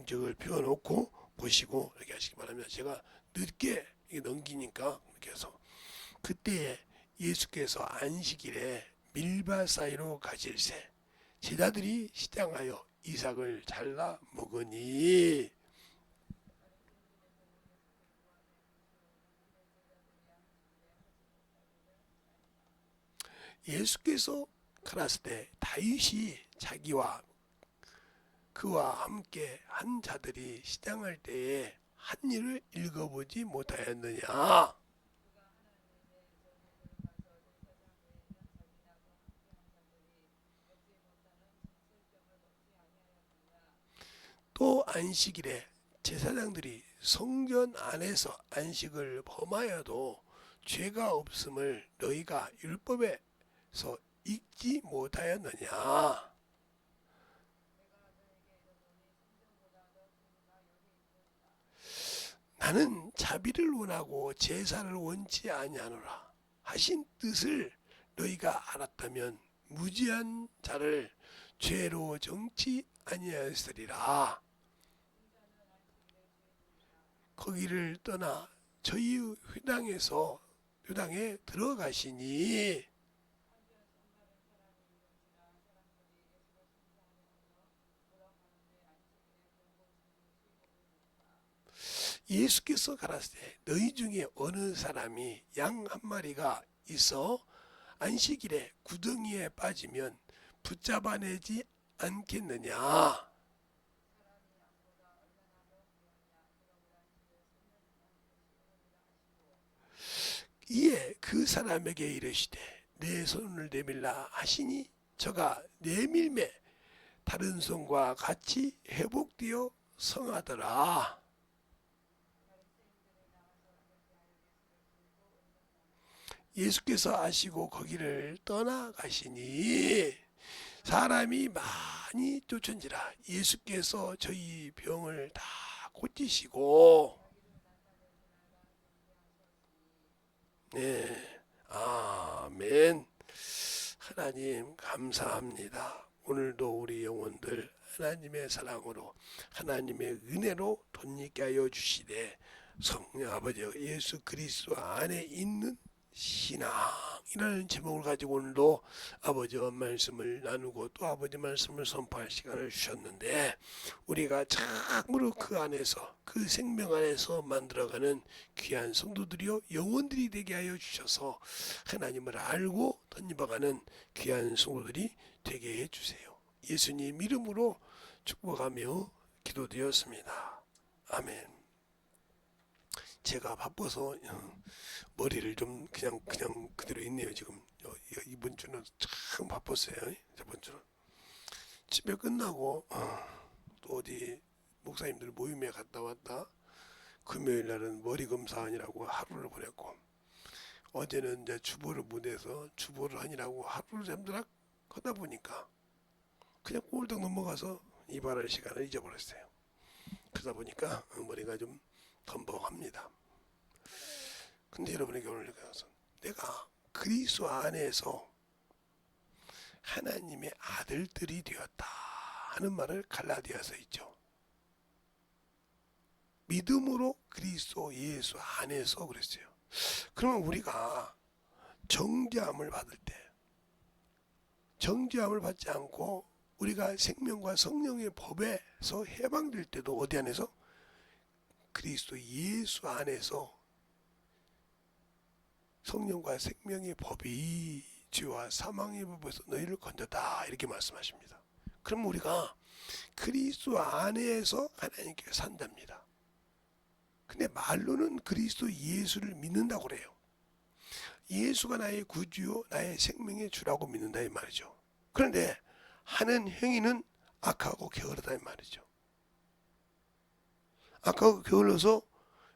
성적을 펴놓고 보시고 이렇게 하시기 바랍니다. 제가 늦게 넘기니까 이렇게 해서 그때에 예수께서 안식일에 밀밭 사이로 가실새 제자들이 시장하여 이삭을 잘라 먹으니 예수께서 가라스 때 다윗이 자기와 그와 함께 한 자들이 시장할 때에 한 일을 읽어보지 못하였느냐. 또 안식일에 제사장들이 성전 안에서 안식을 범하여도 죄가 없음을 너희가 율법에서 읽지 못하였느냐. 나는 자비를 원하고 제사를 원치 아니하노라 하신 뜻을 너희가 알았다면 무지한 자를 죄로 정치 아니하였으리라. 거기를 떠나 저희 회당에 들어가시니 예수께서 가라사대 너희 중에 어느 사람이 양 한 마리가 있어 안식일에 구덩이에 빠지면 붙잡아내지 않겠느냐. 이에 그 사람에게 이르시되 내 손을 내밀라 하시니 저가 내밀매 다른 손과 같이 회복되어 성하더라. 예수께서 아시고 거기를 떠나가시니 사람이 많이 쫓은지라 예수께서 저희 병을 다 고치시고 네, 아멘. 하나님 감사합니다. 오늘도 우리 영혼들 하나님의 사랑으로 하나님의 은혜로 덧입게 하여 주시되 성령 아버지 예수 그리스도 안에 있는 신앙이라는 제목을 가지고 오늘도 아버지와 말씀을 나누고 또 아버지 말씀을 선포할 시간을 주셨는데 우리가 참으로 그 안에서 그 생명 안에서 만들어가는 귀한 성도들이요 영혼들이 되게 하여 주셔서 하나님을 알고 덧입어가는 귀한 성도들이 되게 해주세요. 예수님 이름으로 축복하며 기도드렸습니다. 아멘. 제가 바빠서 머리를 좀 그냥 그대로 있네요. 지금 이번 주는 참 바빴어요. 저번 주는 집에 끝나고 또 어디 목사님들 모임에 갔다 왔다. 금요일 날은 머리 검사하느라고 하루를 보냈고 어제는 이제 주보를 못해서 주보를 하느라고 하루를 잠들락 하다 보니까 그냥 꼴딱 넘어가서 이발할 시간을 잊어버렸어요. 그러다 보니까 머리가 좀 덤벙합니다. 근데 여러분에게 오늘 가서 내가 그리스도 안에서 하나님의 아들들이 되었다 하는 말을 갈라디아서 있죠. 믿음으로 그리스도 예수 안에서 그랬어요. 그러면 우리가 정죄함을 받을 때 정죄함을 받지 않고 우리가 생명과 성령의 법에서 해방될 때도 어디 안에서? 그리스도 예수 안에서 성령과 생명의 법이 죄와 사망의 법에서 너희를 건졌다 이렇게 말씀하십니다. 그럼 우리가 그리스도 안에서 하나님께 산답니다. 근데 말로는 그리스도 예수를 믿는다고 그래요. 예수가 나의 구주요 나의 생명의 주라고 믿는다 이 말이죠. 그런데 하는 행위는 악하고 게으르다 이 말이죠. 악하고 게을러서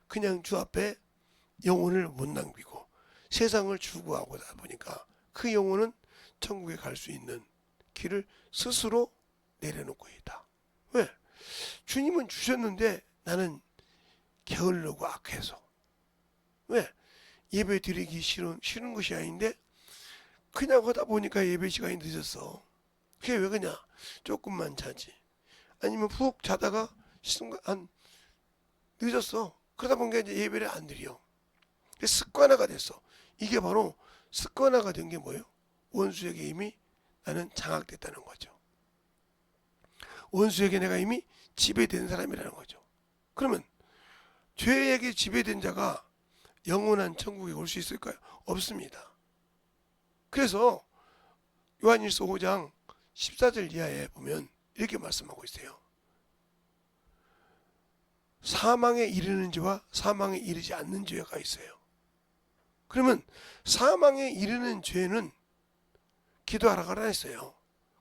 그냥 주 앞에 영혼을 못 남기고 세상을 추구하고다 보니까 그 영혼은 천국에 갈 수 있는 길을 스스로 내려놓고 있다. 왜? 주님은 주셨는데 나는 게으르고 악해서. 왜? 예배 드리기 싫은 것이 아닌데 그냥 하다 보니까 예배 시간이 늦었어. 그게 왜 그러냐? 조금만 자지. 아니면 푹 자다가 순간 늦었어. 그러다 보니까 이제 예배를 안 드려. 습관화가 됐어. 이게 바로 습관화가 된 게 뭐예요? 원수에게 이미 나는 장악됐다는 거죠. 원수에게 내가 이미 지배된 사람이라는 거죠. 그러면 죄에게 지배된 자가 영원한 천국에 올 수 있을까요? 없습니다. 그래서 요한일서 5장 14절 이하에 보면 이렇게 말씀하고 있어요. 사망에 이르는 죄와 사망에 이르지 않는 죄가 있어요. 그러면 사망에 이르는 죄는 기도하라고 안 했어요.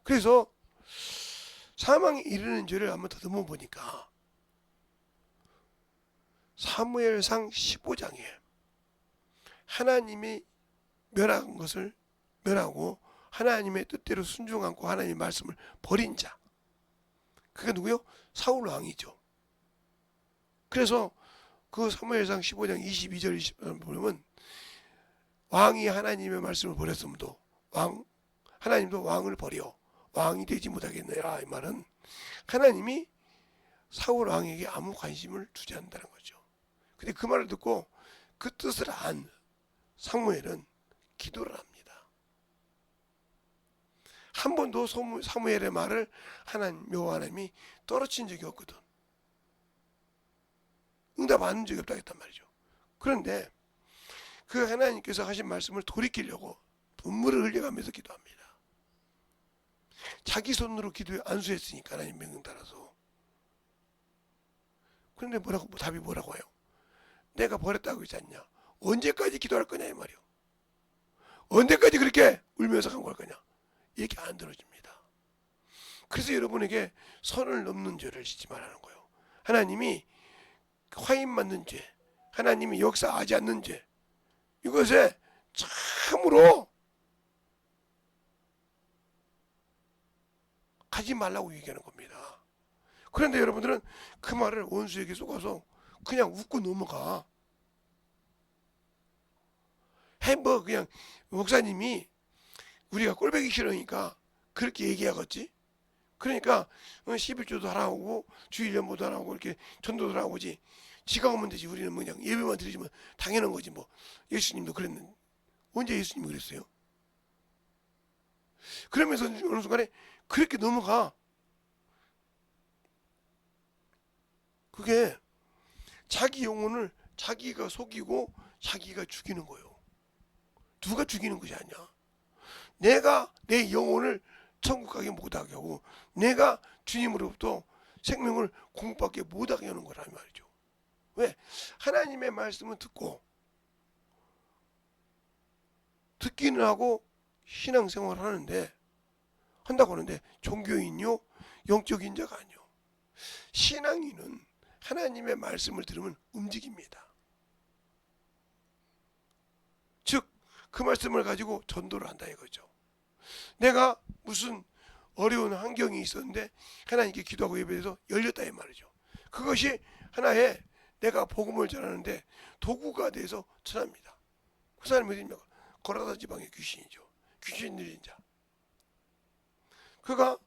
그래서 사망에 이르는 죄를 한번 더듬어 보니까 사무엘상 15장에 하나님이 멸한 것을 멸하고 하나님의 뜻대로 순종 않고 하나님의 말씀을 버린 자, 그게 누구요? 사울 왕이죠. 그래서 그 사무엘상 15장 22절 20절 보면 왕이 하나님의 말씀을 버렸음도 하나님도 왕을 버려 왕이 되지 못하겠느냐. 이 말은 하나님이 사울 왕에게 아무 관심을 두지 않는다는 거죠. 근데 그 말을 듣고 그 뜻을 안 사무엘은 기도를 합니다. 한 번도 사무엘의 말을 여호와 하나님이 떨어뜨린 적이 없거든. 응답 안 한 적이 없다 했단 말이죠. 그런데 그 하나님께서 하신 말씀을 돌이키려고 눈물을 흘려가면서 기도합니다. 자기 손으로 기도에 안수했으니까 하나님 명령 따라서. 그런데 답이 뭐라고 해요? 내가 버렸다고 하지 않냐? 언제까지 기도할 거냐 이 말이요. 언제까지 그렇게 울면서 간구할 거냐? 얘기 안 들어줍니다. 그래서 여러분에게 선을 넘는 죄를 짓지 말라는 거예요. 하나님이 화인 맞는 죄, 하나님이 역사하지 않는 죄, 이것에 참으로 가지 말라고 얘기하는 겁니다. 그런데 여러분들은 그 말을 원수에게 속아서 그냥 웃고 넘어가. 햄버거 그냥 목사님이 우리가 꼴보기 싫으니까 그렇게 얘기하겠지. 그러니까 11조도 하라고 주일연보도 하라고 이렇게 전도도 하라고 하지. 지가 오면 되지. 우리는 그냥 예배만 드리지만 당연한 거지 뭐. 예수님도 그랬는데 언제 예수님이 그랬어요? 그러면서 어느 순간에 그렇게 넘어가. 그게 자기 영혼을 자기가 속이고 자기가 죽이는 거예요. 누가 죽이는 것이 아니야. 내가 내 영혼을 천국 가게 못하게 하고 내가 주님으로부터 생명을 공급받게 못하게 하는 거란 말이죠. 왜? 하나님의 말씀은 듣기는 하고 신앙생활을 한다고 하는데 종교인요 영적인 자가 아니요. 신앙인은 하나님의 말씀을 들으면 움직입니다. 즉 그 말씀을 가지고 전도를 한다 이거죠. 내가 무슨 어려운 환경이 있었는데 하나님께 기도하고 예배해서 열렸다 이 말이죠. 그것이 하나의 내가 복음을 전하는데 도구가 돼서 전합니다. 그 사람이 어디입니까? 거라다 지방의 귀신이죠. 귀신 들린 자. 그가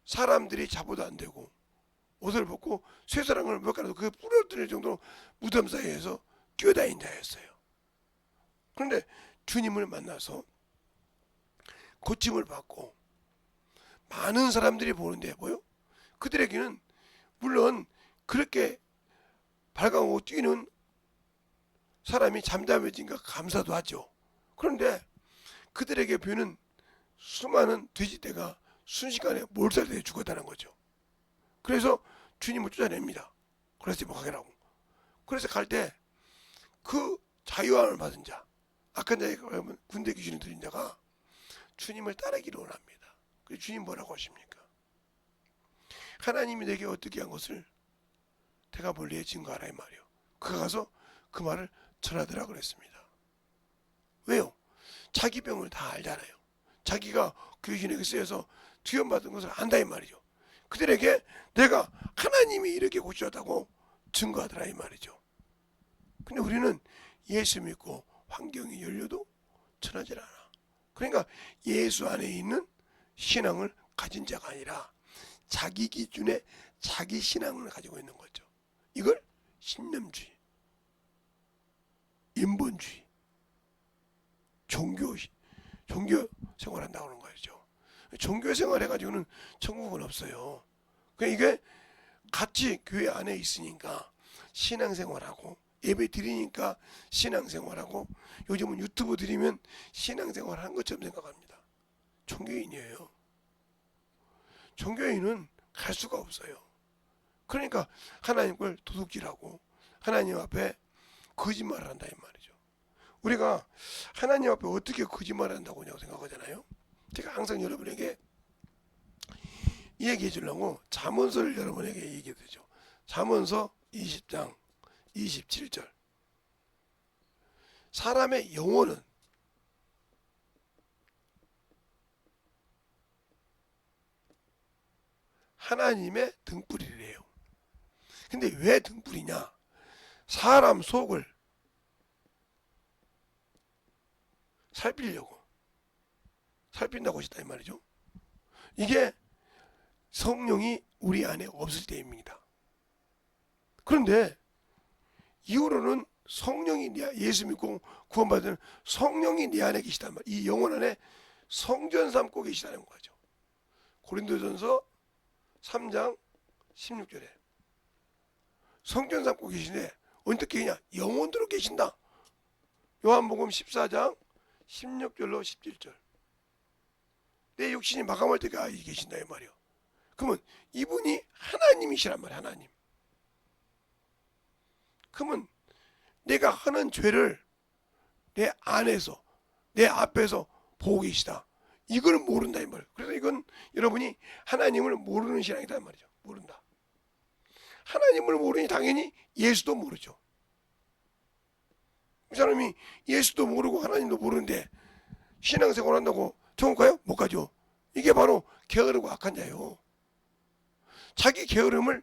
사람들이 잡아도 안 되고 옷을 벗고 쇠사랑을 몇 가지도 그 부러뜨릴 정도로 무덤 사이에서 뛰어다닌 자였어요. 그런데 주님을 만나서 고침을 받고 많은 사람들이 보는데 뭐요? 그들에게는 물론 그렇게 발광하고 뛰는 사람이 잠잠해진가 감사도 하죠. 그런데 그들에게 보이는 수많은 돼지떼가 순식간에 몰살되어 죽었다는 거죠. 그래서 주님을 쫓아냅니다. 그래서 뭐 가게라고. 그래서 갈 때 그 자유함을 받은 자, 악한 자에 가면 군대 귀신을 들인 자가 주님을 따르기를 원합니다. 그래서 주님 뭐라고 하십니까? 하나님이 내게 어떻게 한 것을 내가 멀리에 증거하라 이 말이요. 그가 가서 그 말을 전하더라 그랬습니다. 왜요? 자기 병을 다 알잖아요. 자기가 귀신에게 쓰여서 투여받은 것을 안다 이 말이죠. 그들에게 내가 하나님이 이렇게 고치셨다고 증거하더라 이 말이죠. 근데 우리는 예수 믿고 환경이 열려도 전하지 않아. 그러니까 예수 안에 있는 신앙을 가진 자가 아니라 자기 기준에 자기 신앙을 가지고 있는 거죠. 이걸 신념주의, 인본주의, 종교 생활한다고 하는 거죠. 종교 생활 해가지고는 천국은 없어요. 그러니까 이게 같이 교회 안에 있으니까 신앙생활하고, 예배 드리니까 신앙생활하고, 요즘은 유튜브 드리면 신앙생활 한 것처럼 생각합니다. 종교인이에요. 종교인은 갈 수가 없어요. 그러니까 하나님 걸 도둑질하고 하나님 앞에 거짓말을 한다 이 말이죠. 우리가 하나님 앞에 어떻게 거짓말을 한다고 생각하잖아요. 제가 항상 여러분에게 얘기해 주려고 잠언서를 여러분에게 얘기해 드리죠. 잠언서 20장 27절. 사람의 영혼은 하나님의 등불이래요. 근데 왜 등불이냐? 사람 속을 살핀다고 하셨다 이 말이죠. 이게 성령이 우리 안에 없을 때입니다. 그런데 이후로는 성령이 예수 믿고 구원받은 성령이 네 안에 계시단 말이에요. 이 영혼 안에 성전 삼고 계시다는 거죠. 고린도전서 3장 16절에 성전 삼고 계시네. 어떻게 계시냐? 영혼으로 계신다. 요한복음 14장 16절로 17절. 내 육신이 마감할 때까지 계신다 이 말이요. 그러면 이분이 하나님이시란 말이야. 하나님. 그러면 내가 하는 죄를 내 안에서, 내 앞에서 보고 계시다. 이걸 모른다 이 말이에요. 그래서 이건 여러분이 하나님을 모르는 신앙이다 이 말이죠. 모른다. 하나님을 모르니 당연히 예수도 모르죠. 이 사람이 예수도 모르고 하나님도 모르는데 신앙생활 한다고 천국 가요? 못 가죠. 이게 바로 게으르고 악한 자예요. 자기 게으름을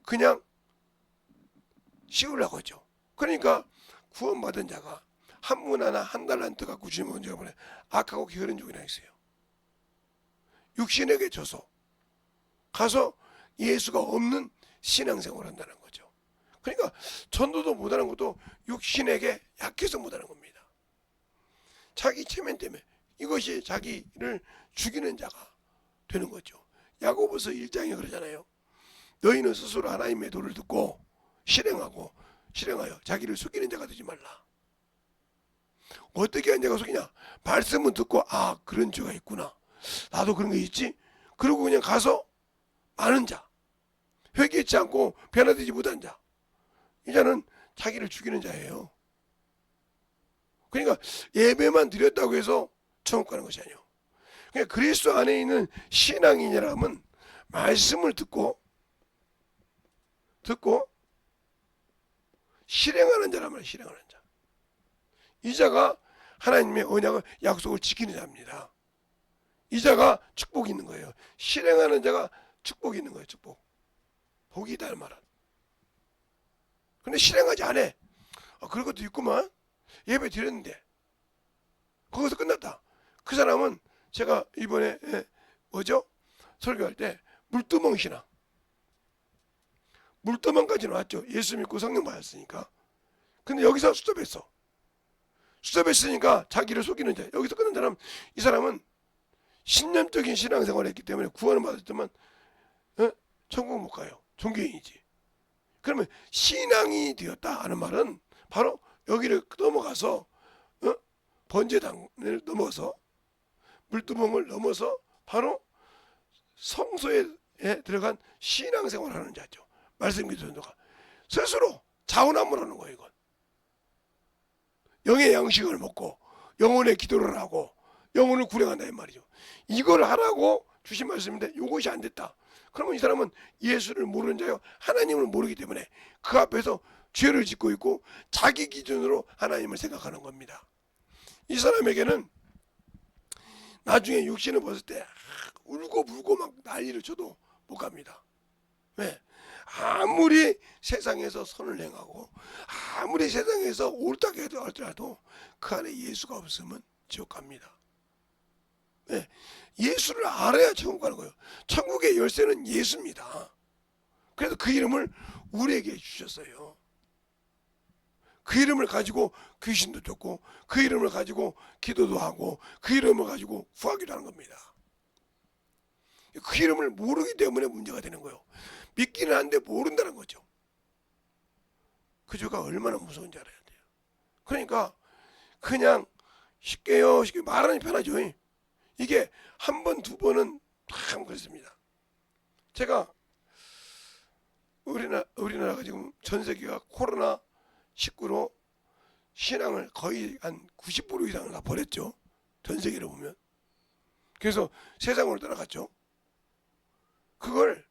그냥 씌우려고 하죠. 그러니까 구원받은 자가 한 문 하나 한 달란트 갖고 주면 제가 보내 악하고 게으른 종이나 있어요. 육신에게 져서 가서 예수가 없는 신앙생활을 한다는 거죠. 그러니까 전도도 못하는 것도 육신에게 약해서 못하는 겁니다. 자기 체면 때문에 이것이 자기를 죽이는 자가 되는 거죠. 야고보서 1장에 그러잖아요. 너희는 스스로 하나님의 도를 듣고 실행하여 자기를 속이는 자가 되지 말라. 어떻게 한 자가 속이냐? 말씀은 듣고 그런 죄가 있구나. 나도 그런 게 있지. 그러고 그냥 가서 많은 자, 회개치 않고 변화되지 못한 자, 이 자는 자기를 죽이는 자예요. 그러니까 예배만 드렸다고 해서 천국 가는 것이 아니에요. 그러니까 그리스도 안에 있는 신앙인이라면 말씀을 듣고 실행하는 자란 말이에요. 실행하는 자. 이 자가 하나님의 언약을 약속을 지키는 자입니다. 이 자가 축복이 있는 거예요. 실행하는 자가 축복이 있는 거예요. 축복. 복이 있다는 말은. 근데 실행하지 않아. 그럴 것도 있구만. 예배 드렸는데 거기서 끝났다. 그 사람은 제가 이번에 설교할 때 물두멍 신앙, 물두멍까지는 왔죠. 예수 믿고 성령 받았으니까. 근데 여기서 수습했으니까 자기를 속이는 자. 여기서 끝난 사람, 이 사람은 신념적인 신앙생활을 했기 때문에 구원을 받았지만 천국 못 가요. 종교인이지. 그러면 신앙이 되었다 하는 말은 바로 여기를 넘어가서 번제당을 넘어서 물두멍을 넘어서 바로 성소에 들어간 신앙생활을 하는 자죠. 말씀 기도 전도가 스스로 자원함을 하는 거예요. 이건 영의 양식을 먹고 영혼의 기도를 하고 영혼을 구령한다 이 말이죠. 이걸 하라고 주신 말씀인데 이것이 안 됐다. 그러면 이 사람은 예수를 모르는 자요, 하나님을 모르기 때문에 그 앞에서 죄를 짓고 있고 자기 기준으로 하나님을 생각하는 겁니다. 이 사람에게는 나중에 육신을 벗을 때 울고 불고 막 난리를 쳐도 못 갑니다. 왜? 아무리 세상에서 선을 행하고 아무리 세상에서 옳다게 하더라도 그 안에 예수가 없으면 지옥 갑니다. 왜? 예수를 알아야 천국 가는 거예요. 천국의 열쇠는 예수입니다. 그래서 그 이름을 우리에게 주셨어요. 그 이름을 가지고 귀신도 쫓고, 그 이름을 가지고 기도도 하고, 그 이름을 가지고 구하기도 하는 겁니다. 그 이름을 모르기 때문에 문제가 되는 거예요. 믿기는 한데 모른다는 거죠. 그 죄가 얼마나 무서운지 알아야 돼요. 그러니까 그냥 쉽게요, 쉽게 말하는 게 편하죠. 이게 한 번, 두 번은 참 그렇습니다. 제가 우리나라가 지금 전 세계가 코로나19로 신앙을 거의 한 90% 이상을 다 버렸죠. 전 세계로 보면. 그래서 세상으로 떠나갔죠. 그걸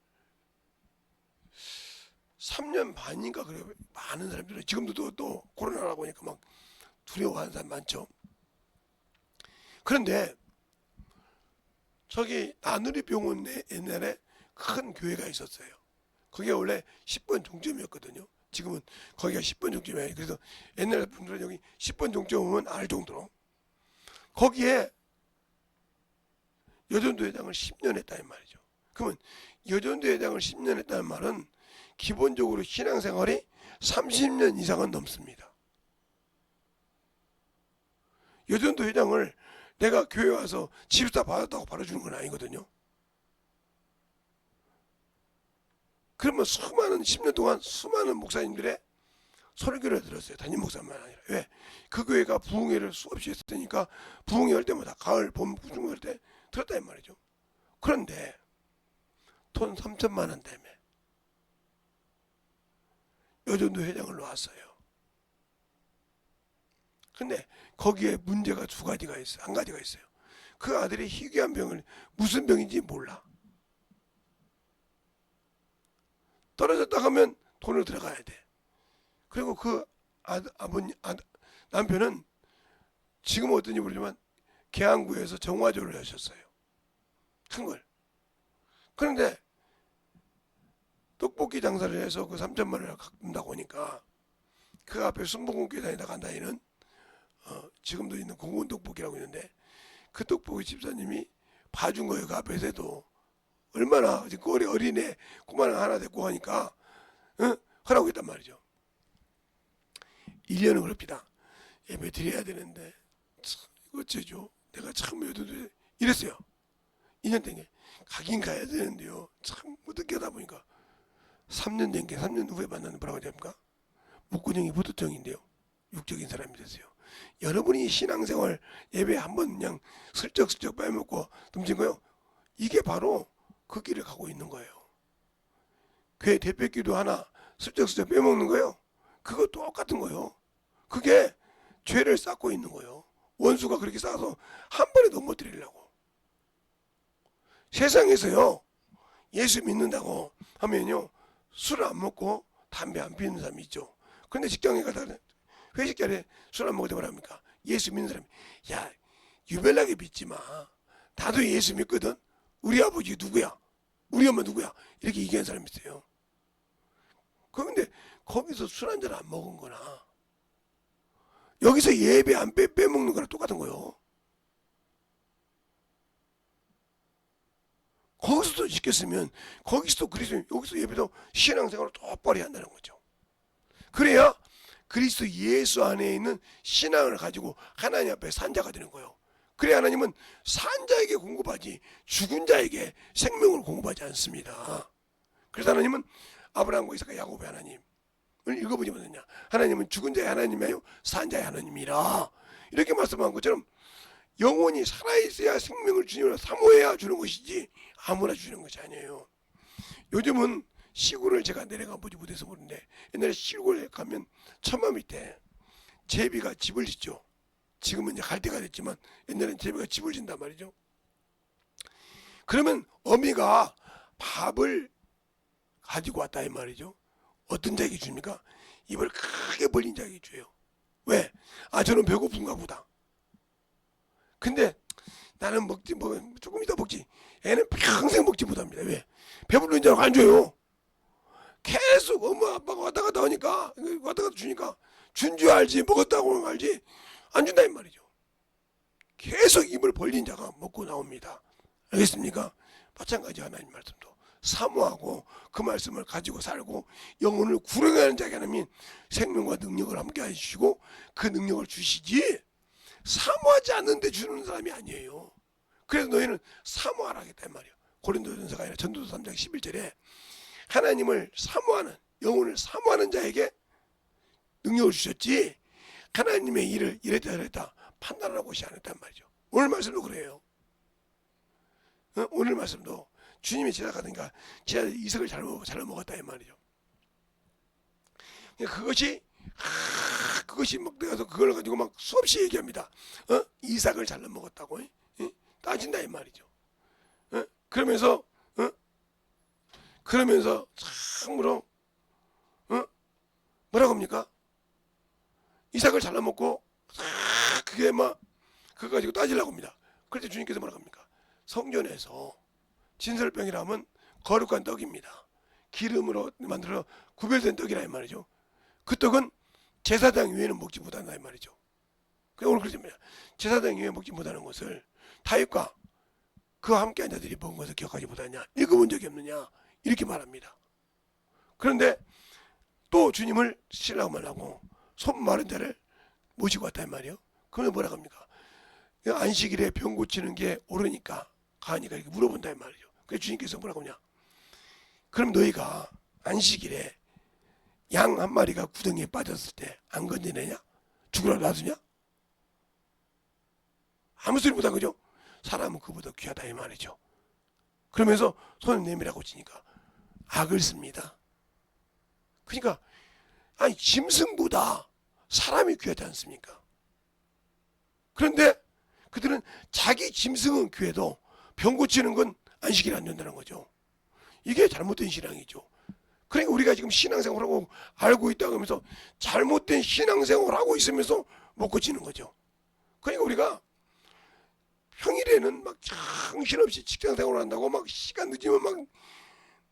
3년 반인가 그래요. 많은 사람들은 지금도 또 코로나라고 하니까 막 두려워하는 사람 많죠. 그런데 저기 나누리 병원 내 옛날에 큰 교회가 있었어요. 거기가 원래 10번 종점이었거든요. 지금은 거기가 10번 종점이에요. 그래서 옛날 분들은 여기 10번 종점은 알 정도로. 거기에 여전도 회장을 10년 했다는 말이죠. 그러면 여전도 회장을 10년 했다는 말은 기본적으로 신앙생활이 30년 이상은 넘습니다. 여전도 회장을 내가 교회 와서 집사 받았다고 바로 주는 건 아니거든요. 그러면 수많은 10년 동안 수많은 목사님들의 설교를 들었어요. 담임 목사만 아니라. 왜? 그 교회가 부흥회를 수없이 했으니까 부흥회 할 때마다 가을, 봄, 부흥회 할 때 들었단 말이죠. 그런데 돈 3천만 원 때문에 여전도 회장을 놓았어요. 근데 거기에 문제가 두 가지가 있어요. 한 가지가 있어요. 그 아들이 희귀한 병을 무슨 병인지 몰라. 떨어졌다 가면 돈을 들어가야 돼. 그리고 그 남편은 지금 어떤지 모르지만 계양구에서 정화조를 하셨어요. 큰 걸. 그런데 떡볶이 장사를 해서 그 3천만 원을 갖는다고 하니까 그 앞에 순복음교회 다니다가 다니는 지금도 있는 공원 떡볶이라고 있는데 그 떡볶이 집사님이 봐준 거예요. 그 앞에서도 얼마나 지금 어린애 그만 하나 데리고 하니까 하라고 했단 말이죠. 1년은 그럽니다. 예배 드려야 되는데 참 어쩌죠. 내가 참 이랬어요. 2년 된 게 가긴 가야 되는데요. 참 어떻게 하다 보니까 3년 된 게 3년 후에 만나는 뭐라고 합니까? 목구멍이 부두정인데요. 육적인 사람이 됐어요. 여러분이 신앙생활 예배 한번 그냥 슬쩍슬쩍 빼먹고 듬친 거요. 이게 바로 그 길을 가고 있는 거예요. 교회 대표기도 하나 슬쩍슬쩍 빼먹는 거예요. 그거 똑같은 거예요. 그게 죄를 쌓고 있는 거예요. 원수가 그렇게 쌓아서 한 번에 넘어뜨리려고. 세상에서요, 예수 믿는다고 하면요, 술 안 먹고 담배 안 피우는 사람이 있죠. 그런데 직장에 가다 회식 자리에 술 안 먹을 때 뭐랍니까? 예수 믿는 사람이, 야, 유별나게 믿지 마. 나도 예수 믿거든. 우리 아버지 누구야? 우리 엄마 누구야? 이렇게 얘기하는 사람이 있어요. 그런데 거기서 술 한 잔 안 먹은 거나 여기서 예배 안 빼먹는 거랑 똑같은 거예요. 거기서도 지켰으면 거기서도 그리스도 여기서 예배도 신앙생활을 똑바로 해야 한다는 거죠. 그래야 그리스도 예수 안에 있는 신앙을 가지고 하나님 앞에 산자가 되는 거예요. 그래야 하나님은 산자에게 공급하지 죽은 자에게 생명을 공급하지 않습니다. 그래서 하나님은 아브라함과 이삭과 야곱의 하나님을 읽어보지 않느냐. 하나님은 죽은 자의 하나님이에요. 산자의 하나님이라. 이렇게 말씀한 것처럼 영혼이 살아있어야 생명을 주님으로 사모해야 주는 것이지 아무나 주는 것이 아니에요. 요즘은 시골을 제가 내려가 보지 못해서 모르는데 옛날에 시골에 가면 천마 밑에 제비가 집을 짓죠. 지금은 이제 갈 때가 됐지만 옛날엔 제비가 집을 짓단 말이죠. 그러면 어미가 밥을 가지고 왔다 이 말이죠. 어떤 자에게 줍니까? 입을 크게 벌린 자에게 줘요. 왜? 아, 저는 배고픈가 보다. 근데 나는 먹지 조금 이따 먹지. 애는 평생 먹지 못합니다. 왜? 배부른 자라고 안 줘요. 계속 엄마 아빠가 왔다 갔다 하니까 왔다 갔다 주니까 준 줄 알지 먹었다고 알지 안 준다 이 말이죠. 계속 입을 벌린 자가 먹고 나옵니다. 알겠습니까? 마찬가지 하나님 말씀도 사모하고 그 말씀을 가지고 살고 영혼을 구원하는 자에게 하나님 생명과 능력을 함께 해주시고 그 능력을 주시지 사모하지 않는데 주는 사람이 아니에요. 그래서 너희는 사모하라 하겠단 말이에요. 고린도전서가 아니라 전도서 3장 11절에 하나님을 사모하는 영혼을 사모하는 자에게 능력을 주셨지 하나님의 일을 이랬다 저랬다 판단하는 것이 아니었단 말이죠. 오늘 말씀도 그래요. 오늘 말씀도 주님이 지나가든가 제가 이삭을 잘못 먹었다 이 말이죠. 그것이 막 내가서 그걸 가지고 막 수없이 얘기합니다. 이삭을 잘못 먹었다고 따진다 이 말이죠. 그러면서 참으로 뭐라고 합니까? 이삭을 잘라 먹고 그게 막 그거 가지고 따지려고 합니다. 그럴 때 주님께서 뭐라고 합니까? 성전에서 진설병이라 하면 거룩한 떡입니다. 기름으로 만들어 구별된 떡이라 이 말이죠. 그 떡은 제사장 위에는 먹지 못한다 이 말이죠. 오늘 그렇습니다. 제사장 위에 먹지 못하는 것을 다윗과 그와 함께 한 자들이 먹은 것을 기억하지 못하냐, 읽어본 적이 없느냐 이렇게 말합니다. 그런데 또 주님을 신랑만 하고 손 마른 자를 모시고 왔다 이 말이에요. 그러면 뭐라고 합니까? 안식일에 병 고치는 게 옳으니까 가니까 이렇게 물어본다 이 말이죠. 그래서 주님께서 뭐라고 하냐? 그럼 너희가 안식일에 양 한 마리가 구덩이에 빠졌을 때 안 건져내냐? 죽으라 놔두냐? 아무 소리 못한 거죠. 사람은 그보다 귀하다 이 말이죠. 그러면서 손을 내밀라고 치니까 악을 씁니다. 그러니까 아니 짐승보다 사람이 귀하지 않습니까? 그런데 그들은 자기 짐승은 귀해도 병 고치는 건 안식일 안 된다는 거죠. 이게 잘못된 신앙이죠. 그러니까 우리가 지금 신앙생활하고 알고 있다고 하면서 잘못된 신앙생활하고 있으면서 못 고치는 거죠. 그러니까 우리가 평일에는 막 정신없이 직장생활을 한다고 막 시간 늦으면 막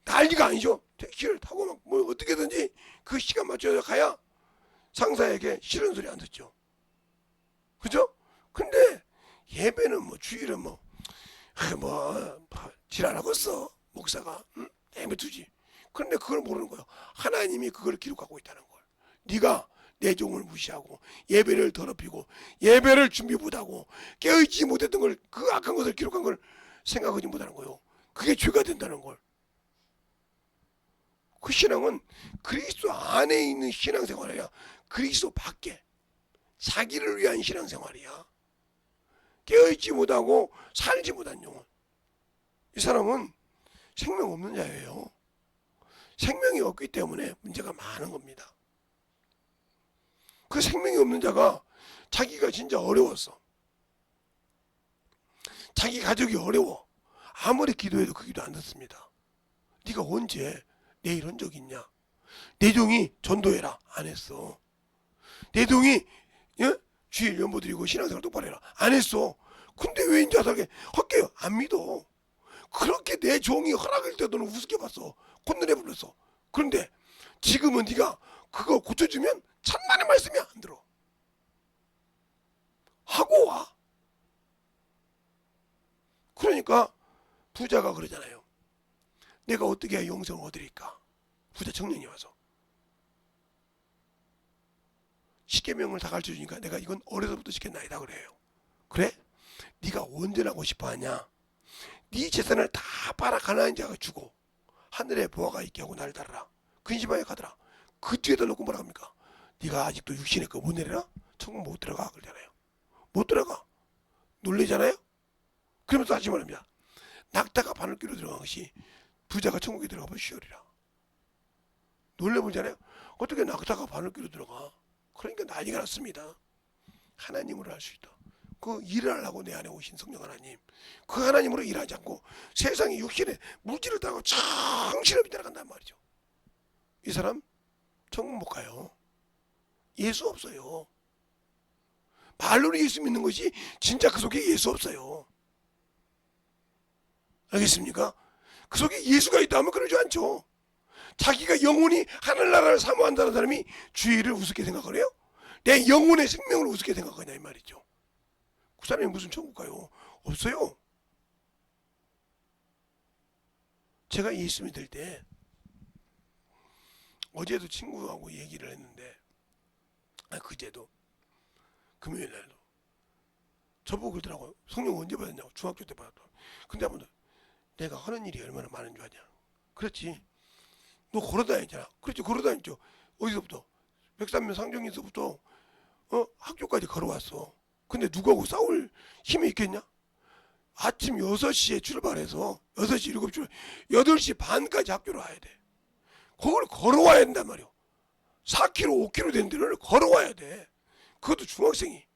난리가 아니죠. 택시를 타고 막 뭐 어떻게든지 그 시간 맞춰서 가야 상사에게 싫은 소리 안 듣죠. 그죠? 근데 예배는 뭐 주일은 뭐 지랄하고 있어 목사가 예배 두지. 그런데 그걸 모르는 거예요. 하나님이 그걸 기록하고 있다는 걸. 네가 내 종을 무시하고 예배를 더럽히고 예배를 준비 못하고 깨어있지 못했던 걸 그 악한 것을 기록한 걸 생각하지 못하는 거예요. 그게 죄가 된다는 걸. 그 신앙은 그리스도 안에 있는 신앙생활이야. 그리스도 밖에 자기를 위한 신앙생활이야. 깨어있지 못하고 살지 못한 영혼. 이 사람은 생명 없는 자예요. 생명이 없기 때문에 문제가 많은 겁니다. 그 생명이 없는 자가 자기가 진짜 어려웠어. 자기 가족이 어려워. 아무리 기도해도 그 기도 안 듣습니다. 네가 언제 내 이런 적 있냐? 내 종이 전도해라. 안 했어. 내 종이 주일 연보 드리고 신앙생활 똑바로 해라. 안 했어. 근데 왜 인자 살게 헛개요? 안 믿어. 그렇게 내 종이 허락할 때도 우습게 봤어. 콧노래 불렀어. 그런데 지금은 네가 그거 고쳐주면 천만의 말씀이 안 들어. 하고 와. 그러니까 부자가 그러잖아요. 내가 어떻게 해야 영생을 얻으리까? 부자 청년이 와서 십계명을 다 가르쳐주니까 내가 이건 어려서부터 지켰나이다 그래요. 그래? 네가 언제 나고 싶어하냐? 네 재산을 다 팔아 가난한 자가 주고 하늘에 보화가 있게 하고 날 따르라. 근심하여 가더라. 그 뒤에다 놓고 뭐라 합니까? 네가 아직도 육신의 거 못 내려라? 천국 못 들어가 그러잖아요. 못 들어가. 놀래잖아요. 그러면서 다시 말합니다. 낙타가 바늘귀로 들어간 것이 부자가 천국에 들어가면 쉬어리라. 놀래보잖아요. 어떻게 낙타가 바늘귀로 들어가? 그러니까 난리가 났습니다. 하나님으로 할 수 있다. 그 일을 하려고 내 안에 오신 성령 하나님, 그 하나님으로 일하지 않고 세상의 육신에 물질을 따고 정신없이 따라간단 말이죠. 이 사람 천국 못 가요. 예수 없어요. 말로는 예수 믿는 것이 진짜 그 속에 예수 없어요. 알겠습니까? 그 속에 예수가 있다면 그러지 않죠. 자기가 영혼이 하늘나라를 사모한다는 사람이 주의를 우습게 생각을 해요? 내 영혼의 생명을 우습게 생각하냐 이 말이죠. 그 사람이 무슨 천국 가요? 없어요. 제가 예수 믿을 때 어제도 친구하고 얘기를 했는데, 그제도 금요일 날도 저보고 그러더라고요. 성령 언제 받았냐고. 중학교 때 받았다고. 근데 한번 내가 하는 일이 얼마나 많은 줄 아냐. 그렇지. 너 걸어다니잖아. 그렇지, 걸어다녔죠. 어디서부터? 백삼면 상정에서부터 학교까지 걸어왔어. 근데 누구하고 싸울 힘이 있겠냐? 아침 6시에 출발해서 6시 7시 8시 반까지 학교로 와야 돼. 그걸 걸어와야 된단 말이야. 4km 5km 된 데를 걸어와야 돼. 그것도 중학생이.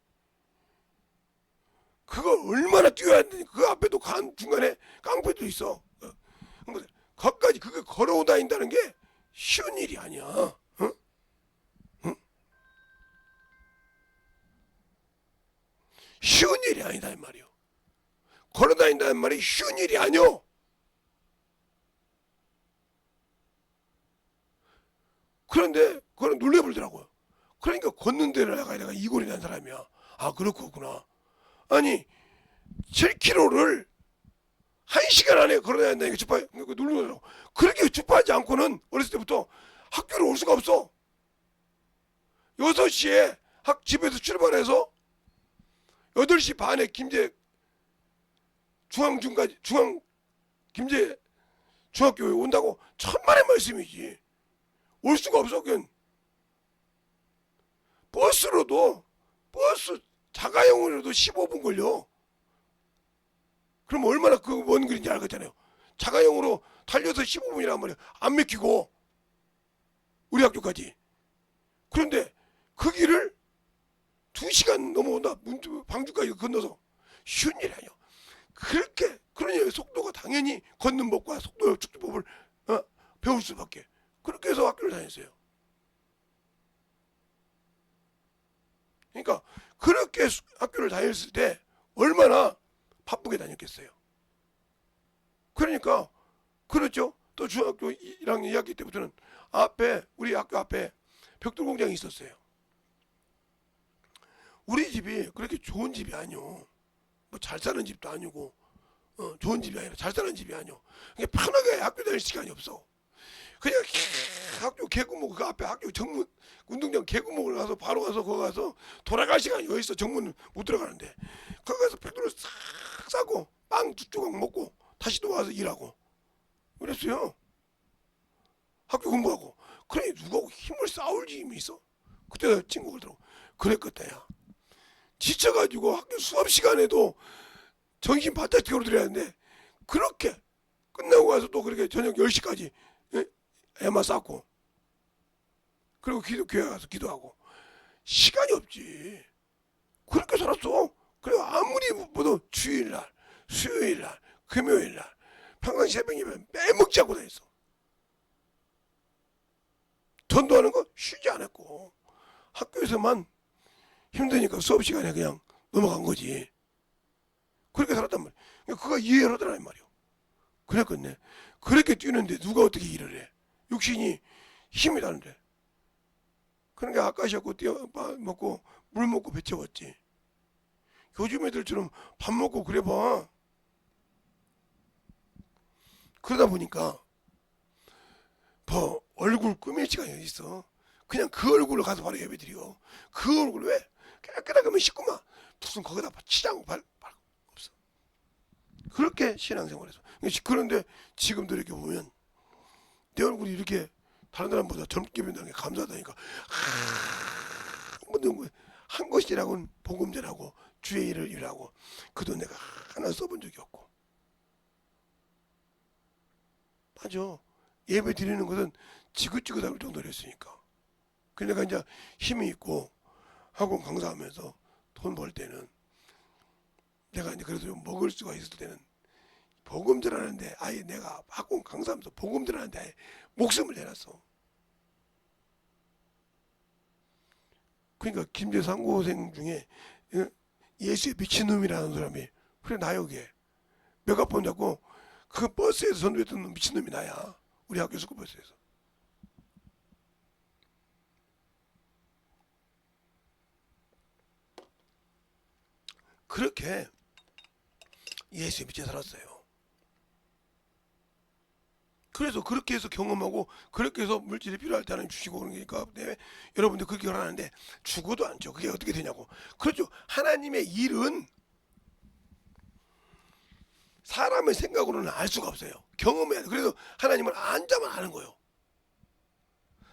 그거 얼마나 뛰어야 되니. 그 앞에도 중간에 깡패도 있어. 거기까지 그거 걸어 다닌다는 게 쉬운 일이 아니야. 응? 응? 쉬운 일이 아니다 이 말이요. 걸어 다닌다는 말이 쉬운 일이 아니요. 그런데 그걸 놀래버리더라고요. 그러니까 걷는 데를 내가 이골이 난 사람이야. 아, 그렇구나. 아니 7km를 1시간 안에 걸어다닌다니까 주파 놀라더라고. 그렇게 주파하지 않고는 어렸을 때부터 학교를 올 수가 없어. 6시에 집에서 출발해서 8시 반에 중앙 김제 중학교에 온다고 천만의 말씀이지. 올 수가 없어. 그건 버스 자가용으로도 15분 걸려. 그럼 얼마나 그 먼 길인지 알겠잖아요. 자가용으로 달려서 15분이란 말이야. 안 맥히고 우리 학교까지. 그런데 그 길을 2시간 넘어온다. 방주까지 건너서. 쉬운 일이 아니야. 그러니 속도가 당연히 걷는 법과 속도 축도법을 배울 수밖에. 그렇게 해서 학교를 다녔어요. 그러니까 그렇게 학교를 다녔을 때 얼마나 바쁘게 다녔겠어요. 그러니까 그렇죠. 또 중학교 1학년 2학기 때부터는 우리 학교 앞에 벽돌 공장이 있었어요. 우리 집이 그렇게 좋은 집이 아니오. 뭐 잘 사는 집도 아니고 좋은 집이 아니라 잘 사는 집이 아니오. 그냥 편하게 학교 다닐 시간이 없어. 그냥 학교 개구멍 그 앞에 학교 정문 운동장 개구멍을 가서 바로 가서 거기 가서 돌아갈 시간이 어디 있어. 정문 못 들어가는데 거기 가서 벽돌을 싹 싸고 빵 2조각 먹고 다시 또 와서 일하고 그랬어요. 학교 공부하고. 그러니 누가 힘을 쌓을 힘이 있어? 그때 친구가 그러더라고. 그랬겠다 야. 지쳐가지고 학교 수업 시간에도 정신 바짝 들어야 하는데 그렇게 끝나고 가서 또 그렇게 저녁 10시까지 애마 쌓고 그리고 교회 가서 기도하고 시간이 없지. 그렇게 살았어. 그래 아무리 뭐도 주일날 수요일날 금요일날 평상 새벽이면 빼먹지 않고 다녔어. 전도하는 거 쉬지 않았고 학교에서만 힘드니까 수업 시간에 그냥 넘어간 거지. 그렇게 살았단 말이야. 그가 이해를 하더라 이 말이야. 그랬겠네. 그렇게 뛰는데 누가 어떻게 일을 해? 육신이 힘이 나는데. 그러니까 아까시였고 먹고 물 먹고 배 채웠지. 요즘 애들처럼 밥 먹고 그래 봐. 그러다 보니까 뭐 얼굴 꾸밀 시간이 어디 있어. 그냥 그 얼굴로 가서 바로 예배 드려. 그 얼굴 왜? 깨끗하게 씻고만 무슨 거기다 치장고 없어. 그렇게 신앙생활해서. 그런데 지금도 이렇게 보면 내 얼굴이 이렇게 다른 사람보다 젊게 변한 게 감사하다니까. 한 것이라고는 복음전하고 주의 일을 일하고 그 돈 내가 하나 써본 적이 없고. 맞아. 예배 드리는 것은 지긋지긋할 정도로 했으니까. 그러니까 이제 힘이 있고 학원 강사하면서 돈 벌 때는 내가 이제 그래도 좀 먹을 수가 있을 때는 복음들 하는데 아예 내가 학원 강사하면서 복음들 하는데 아예 목숨을 내놨어. 그러니까 김제 상고생 중에 예수의 미친놈이라는 사람이 그래 나 여기에 메가폰 잡고 그 버스에서 전도했던 미친놈이 나야. 우리 학교 스쿨버스에서. 그렇게 예수에 미쳐 살았어요. 그래서 그렇게 해서 경험하고 그렇게 해서 물질이 필요할 때 하나님 주시고 그런 거니까 네, 여러분들 그렇게 하는데 죽어도 안 줘. 그게 어떻게 되냐고. 그렇죠. 하나님의 일은 사람의 생각으로는 알 수가 없어요. 경험해야 돼. 그래서 하나님은 안 자만 아는 거예요.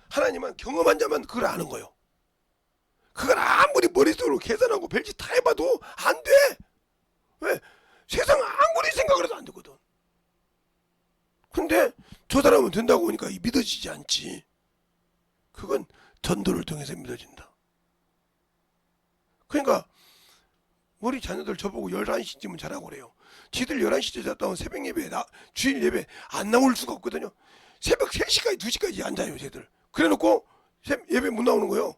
하나님은 경험한 자만 그걸 아는 거예요. 그걸 아무리 머릿속으로 계산하고 별짓 다 해봐도 안 돼. 왜? 세상 아무리 생각을 해도 안 되거든. 근데 저 사람은 된다고 하니까 믿어지지 않지. 그건 전도를 통해서 믿어진다. 그러니까 우리 자녀들 저보고 11시쯤은 자라고 그래요. 지들 11시쯤 잤다면 새벽 예배, 주일 예배 안 나올 수가 없거든요. 새벽 3시까지 2시까지 앉아요 쟤들. 그래놓고 예배 못 나오는 거예요.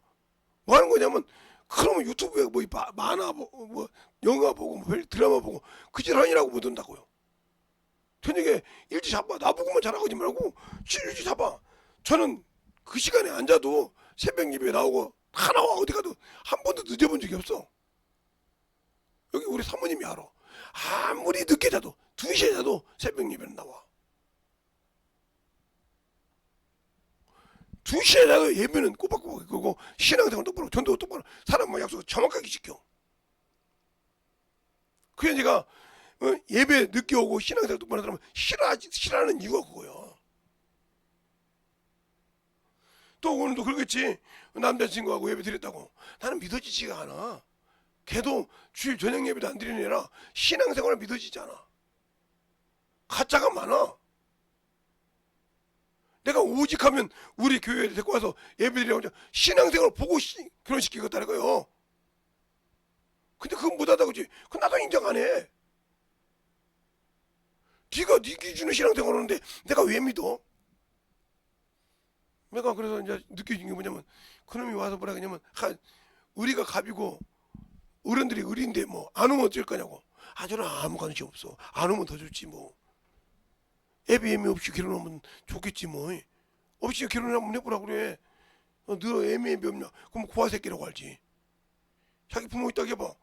뭐 하는 거냐면 그러면 유튜브에 뭐 만화 보고 뭐 영화 보고 뭐 드라마 보고 그 짓하니라고 못 온다고요. 저녁에 일찍 잡아. 나보고만 자라고 하지 말고 일찍 잡아. 저는 그 시간에 앉아도 새벽 예배 나오고 다 나와. 어디 가도 한 번도 늦어본 적이 없어. 여기 우리 사모님이 알아. 아무리 늦게 자도 2시에 자도 새벽 예배는 나와. 2시에 자도 예배는 꼬박꼬박 그러고 신앙생활 똑바로 전도 똑바로 사람 약속 정확하게 지켜. 그래서 제가 예배 늦게 오고 신앙생활 똑바로 하는 사람은 싫어하는 이유가 그거야. 또 오늘도 그러겠지. 남자친구하고 예배 드렸다고. 나는 믿어지지가 않아. 걔도 주일 저녁 예배도 안 드리는 애라 신앙생활은 믿어지지 않아. 가짜가 많아. 내가 오직하면 우리 교회에 데리고 와서 예배드리라고 신앙생활을 보고 결혼시키겠다는 거예요. 근데 그건 못하다고 그러지. 그건 나도 인정 안 해. 네가 네 기준으로 신앙생활 하는데 내가 왜 믿어? 내가 그래서 이제 느껴진 게 뭐냐면 그놈이 와서 뭐라 그러냐면 우리가 갑이고 어른들이 의리인데 뭐 안 오면 어쩔 거냐고. 저는 아무 관심 없어. 안 오면 더 좋지 뭐. 애비 없이 결혼하면 좋겠지 뭐. 없이 결혼을 한번 해보라 그래. 너 애비 없냐? 그럼 고아 새끼라고 알지. 자기 부모 있다고 해봐.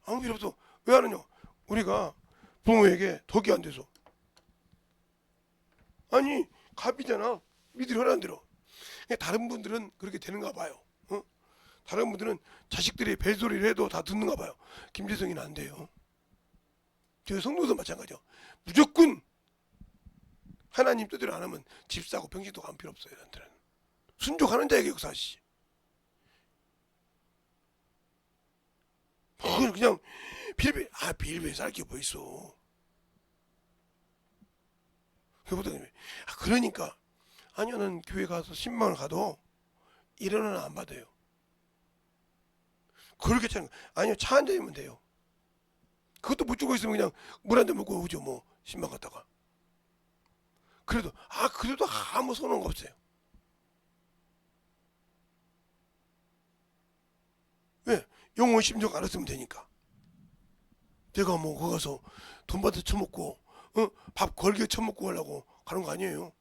아무 필요 없어. 왜 하느냐? 우리가 부모에게 덕이 안 돼서. 아니 갑이잖아. 믿으리 하라는 대로. 다른 분들은 그렇게 되는가 봐요. 다른 분들은 자식들이 벨소리를 해도 다 듣는가 봐요. 김재성이는 안 돼요. 저 성도도 마찬가지요. 무조건 하나님 뜻대로 안 하면 집 사고 병신도 안 필요 없어요. 얘한테는. 순종하는 자에게 역사하시지. 그냥 빌베 쌀게 뭐 있어. 그러니까 아니요, 난 교회 가서 10만원 가도 1원은 안 받아요. 그렇게 차는 아니요, 차 한 잔이면 돼요. 그것도 못 주고 있으면 그냥 물 한 잔 먹고 오죠 뭐. 10만 갖다가. 그래도 아무 소용가 없어요. 왜? 영혼 심정 알았으면 되니까. 내가 뭐 거기 가서 돈 받아 처먹고 밥 걸게 처먹고 하려고 가는 거 아니에요.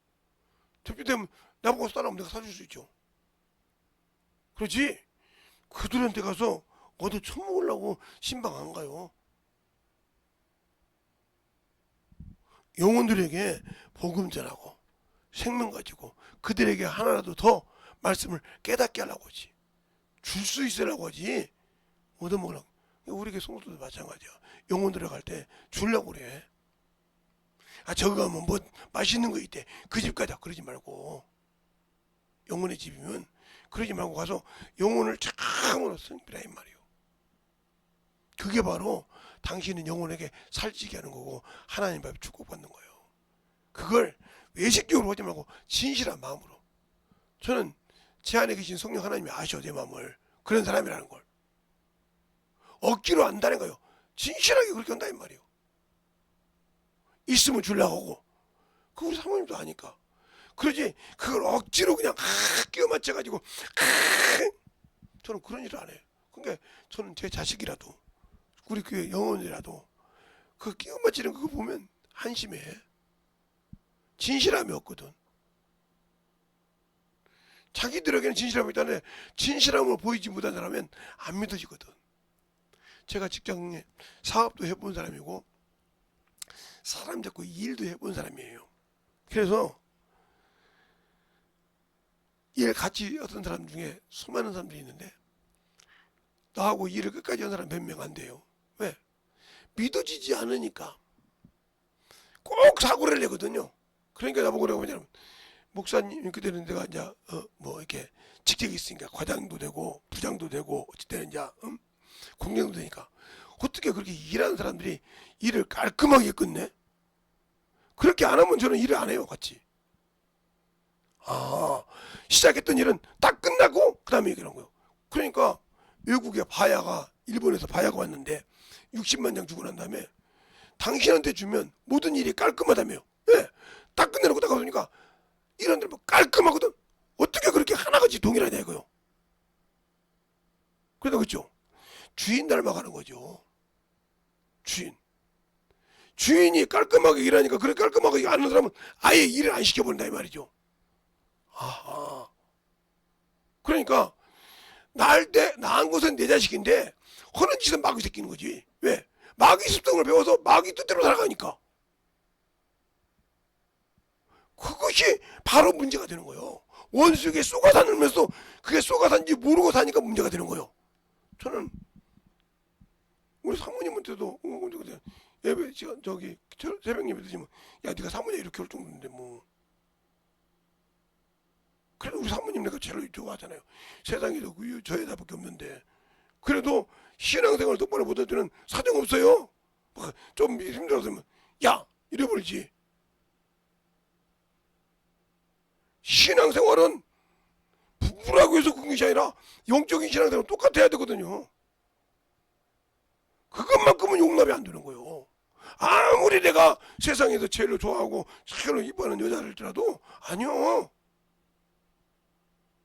대표되면 나보고 싸라면 내가 사줄 수 있죠. 그렇지? 그들한테 가서 얻어 처먹으려고 신방 안 가요. 영혼들에게 복음 전하고 생명 가지고 그들에게 하나라도 더 말씀을 깨닫게 하려고 하지. 줄 수 있으라고 하지. 얻어먹으려고. 우리 교회 성도도 마찬가지야. 영혼 들어갈 때 주려고 그래. 저기 가면 뭐 맛있는 거 있대. 그 집 가자. 그러지 말고. 영혼의 집이면 그러지 말고 가서 영혼을 참으로 섬기라 이 말이요. 그게 바로 당신은 영혼에게 살찌게 하는 거고 하나님 앞에 축복받는 거예요. 그걸 외식적으로 하지 말고 진실한 마음으로. 저는 제 안에 계신 성령 하나님이 아셔 내 마음을. 그런 사람이라는 걸. 억지로 안다는 거예요. 진실하게 그렇게 한다 이 말이에요. 있으면 주려고 하고. 그 우리 사모님도 아니까. 그러지 그걸 억지로 그냥 끼워 맞춰가지고 저는 그런 일을 안 해요. 그러니까 저는 제 자식이라도 우리 교회 영혼이라도 그 끼워 맞추는 그거 보면 한심해. 진실함이 없거든. 자기들에게는 진실함이 있다는데 진실함을 보이지 못한 사람은 안 믿어지거든. 제가 직장에 사업도 해본 사람이고 사람 잡고 일도 해본 사람이에요. 그래서 일 같이 어떤 사람 중에 수많은 사람들이 있는데 나하고 일을 끝까지 한 사람 몇 명 안 돼요. 왜? 믿어지지 않으니까 꼭 사고를 내거든요. 그러니까 나보고 그러고 뭐냐면 목사님 그때는 내가 이제 뭐 이렇게 직책이 있으니까 과장도 되고 부장도 되고 어쨌든 이제 공장도 되니까 어떻게 그렇게 일하는 사람들이 일을 깔끔하게 끝내? 그렇게 안 하면 저는 일을 안 해요, 같이. 아, 시작했던 일은 딱 끝나고 그다음에 그런 거예요. 그러니까 외국에 바야가 일본에서 바야가 왔는데 60만 장 주고 난 다음에 당신한테 주면 모든 일이 깔끔하다며요. 예, 딱 끝내놓고 딱 가보니까 이런 데뭐 깔끔하거든. 어떻게 그렇게 하나같이 동일하냐 이거요. 그러다 그렇죠. 주인 닮아가는 거죠. 주인이 깔끔하게 일하니까 그렇게 깔끔하게 안 하는 사람은 아예 일을 안 시켜버린다 이 말이죠. 아하. 그러니까 낳은 것은 내 자식인데 허는 짓은 마귀 새끼는 거지. 왜? 마귀 습성을 배워서 마귀 뜻대로 살아가니까. 그것이 바로 문제가 되는 거예요. 원수에게 쏘가 다니면서 그게 쏘가 산지 모르고 사니까 문제가 되는 거예요. 저는 우리 사모님한테도 예배 시간 저기 새벽 예배 드리면 야 네가 사모님 이렇게 올 정도인데 뭐 그래도 우리 사모님 내가 제일 좋아하잖아요. 세상에도 저 여자밖에 없는데 그래도 신앙생활 똑바로 못할 때는 사정 없어요. 좀 힘들었으면 야 이래버리지. 신앙생활은 부부라고 해서 그런 것이 아니라 영적인 신앙생활은 똑같아야 되거든요. 그것만큼은 용납이 안 되는 거예요. 아무리 내가 세상에서 제일 좋아하고 제일 이뻐하는 여자를지라도 아니요.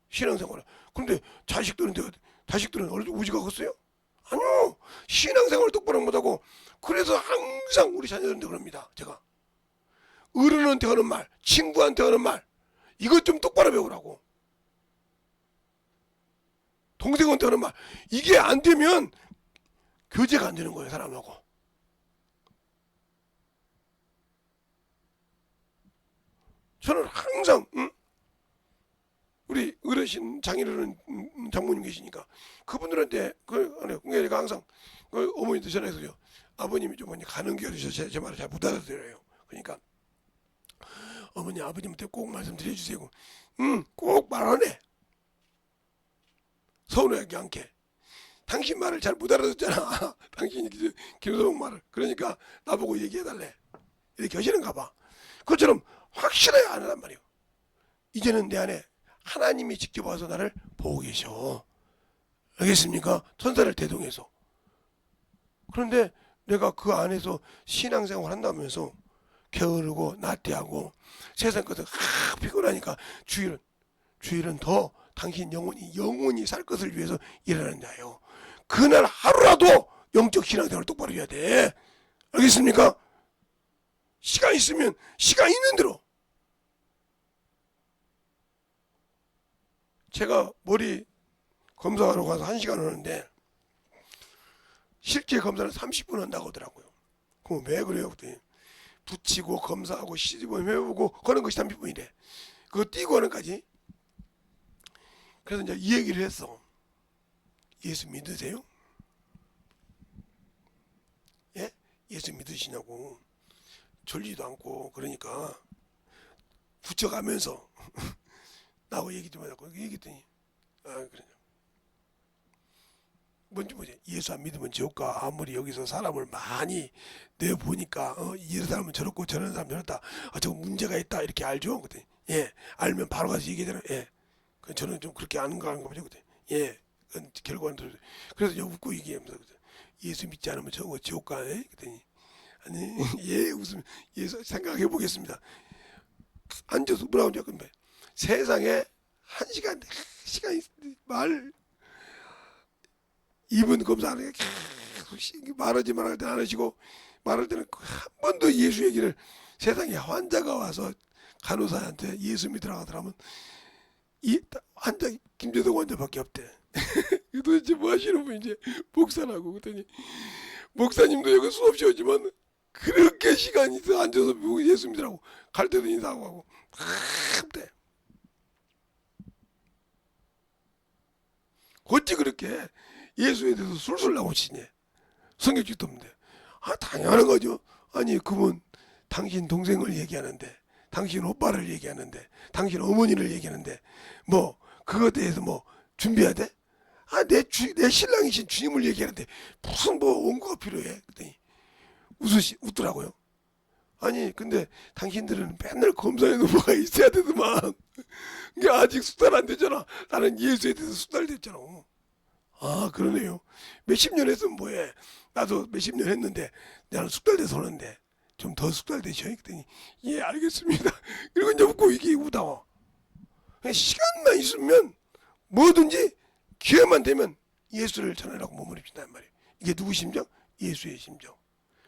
신앙생활은. 그런데 자식들은 얼른 우지가 컸어요? 아니요. 신앙생활을 똑바로 못하고 그래서 항상 우리 자녀들한테 그럽니다. 제가 어른한테 하는 말, 친구한테 하는 말 이것 좀 똑바로 배우라고. 동생한테 하는 말 이게 안 되면 교제가 안 되는 거예요, 사람하고. 저는 항상 우리 어르신 장인어른 장모님 계시니까 그분들한테 내가 항상 어머니도 전화해서요. 아버님이 좀 가는 길에 제 말을 잘 못 알아들어요. 그러니까 어머니 아버님한테 꼭 말씀드려주세요. 꼭 말하네. 서운하지 않게. 당신 말을 잘 못 알아듣잖아. 당신이 김소봉 말을. 그러니까 나보고 얘기해달래. 이렇게 하시는가 봐. 그것처럼 확실하게 안 하란 말이에요. 이제는 내 안에 하나님이 직접 와서 나를 보고 계셔. 알겠습니까? 천사를 대동해서. 그런데 내가 그 안에서 신앙생활 한다면서 게으르고 나태하고 세상 것을 피곤하니까 주일은 더 당신 영원히 살 것을 위해서 일하는 자예요. 그날 하루라도 영적 신앙생활을 똑바로 해야 돼. 알겠습니까? 시간 있으면 시간 있는 대로. 제가 머리 검사하러 가서 1시간 하는데 실제 검사는 30분 한다고 하더라고요. 그럼 왜 그래요? 그랬더니 붙이고 검사하고 시집을 해보고 그런 것이 30분이래. 그거 띄고 하는 까지. 그래서 이제 이 얘기를 했어. 예수 믿으세요? 예? 예수 믿으시냐고. 졸리도 않고 그러니까 붙여가면서 나하고 얘기 좀 하자고 얘기했더니 그래. 뭐지? 예수 안 믿으면 지옥가. 아무리 여기서 사람을 많이 내보니까 이런 사람은 저렇고 저런 사람은 저렇다. 저거 문제가 있다 이렇게 알죠? 그때 예 알면 바로 가서 얘기하잖아요. 예 저는 좀 그렇게 아는가 보죠. 그때 예 결과는 들어요. 그래서 웃고 얘기하면서 예수 믿지 않으면 저거 지옥가. 그랬더니 아니 예 웃으면 예수 생각해 보겠습니다. 앉아서 뭐라고 하냐 근데 세상에 1시간 말 2분 검사하는 게 계속 말하지 말할 때 안 하시고 말할 때는 한 번도 예수 얘기를 세상에 환자가 와서 간호사한테 예수 믿으라고 하더라면 이 환자 김재동 환자밖에 없대. 도대체 뭐 하시는 분인지 목사라고 그랬더니 목사님도 여기 수없이 오지만 그렇게 시간이 있어 앉아서 예수 믿으라고 갈 때도 인사하고 하고 그때 어찌 그렇게 예수에 대해서 술술 나오시니? 성경책도 없는데. 아, 당연한 거죠. 아니, 그분 당신 동생을 얘기하는데, 당신 오빠를 얘기하는데, 당신 어머니를 얘기하는데, 뭐 그거에 대해서 뭐 준비해야 돼? 아, 내 신랑이신 주님을 얘기하는데 무슨 뭐 원고가 필요해? 그랬더니 웃더라고요. 아니, 근데 당신들은 맨날 검사에 뭐가 있어야 되더만. 이게 아직 숙달 안 되잖아. 나는 예수에 대해서 숙달됐잖아. 아, 그러네요. 몇십 년 했으면 뭐해. 나도 몇십 년 했는데 나는 숙달돼서 오는데 좀 더 숙달되셔. 그랬더니 예, 알겠습니다. 그리고 이제 웃고 이게 우다워. 시간만 있으면 뭐든지 기회만 되면 예수를 전하라고 몸을 입힌단 말이에요. 이게 누구 심정? 예수의 심정.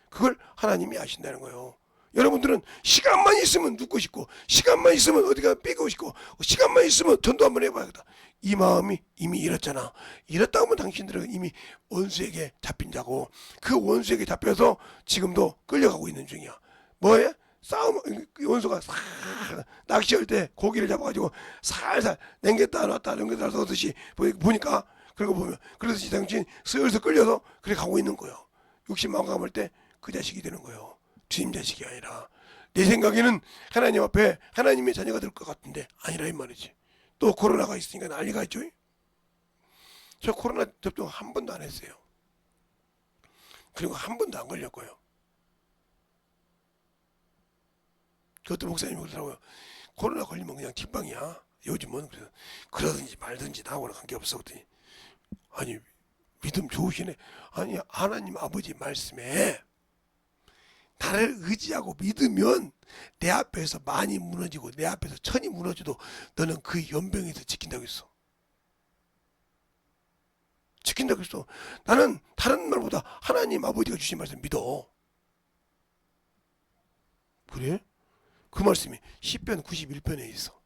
그걸 하나님이 아신다는 거예요. 여러분들은 시간만 있으면 눕고 싶고, 시간만 있으면 어디가 삐고 싶고, 시간만 있으면 전도 한번 해봐야겠다. 이 마음이 이미 잃었잖아. 잃었다 하면 당신들은 이미 원수에게 잡힌 자고, 그 원수에게 잡혀서 지금도 끌려가고 있는 중이야. 뭐해? 싸움, 원수가 싹 낚시할 때 고기를 잡아가지고 살살 냉겼다 놨다 냉겼다 놨듯이 보니까 그런 거 보면 그러듯이 당신 슬슬 끌려서 그래 가고 있는 거예요. 욕심 망감할 때 그 자식이 되는 거예요. 주님 자식이 아니라. 내 생각에는 하나님 앞에 하나님의 자녀가 될 것 같은데 아니라 이 말이지. 또 코로나가 있으니까 난리가 있죠. 저 코로나 접종 한 번도 안 했어요. 그리고 한 번도 안 걸렸고요. 그것도 목사님이 그러더라고요. 코로나 걸리면 그냥 뒷방이야. 요즘은 그래서 그러든지 말든지 나하고는 관계없어. 그랬더니 아니, 믿음 좋으시네. 아니, 하나님 아버지 말씀에 나를 의지하고 믿으면 내 앞에서 많이 무너지고 내 앞에서 천이 무너져도 너는 그 연병에서 지킨다고 했어. 지킨다고 했어. 나는 다른 말보다 하나님 아버지가 주신 말씀 믿어. 그래? 그 말씀이 시편 91편에 있어.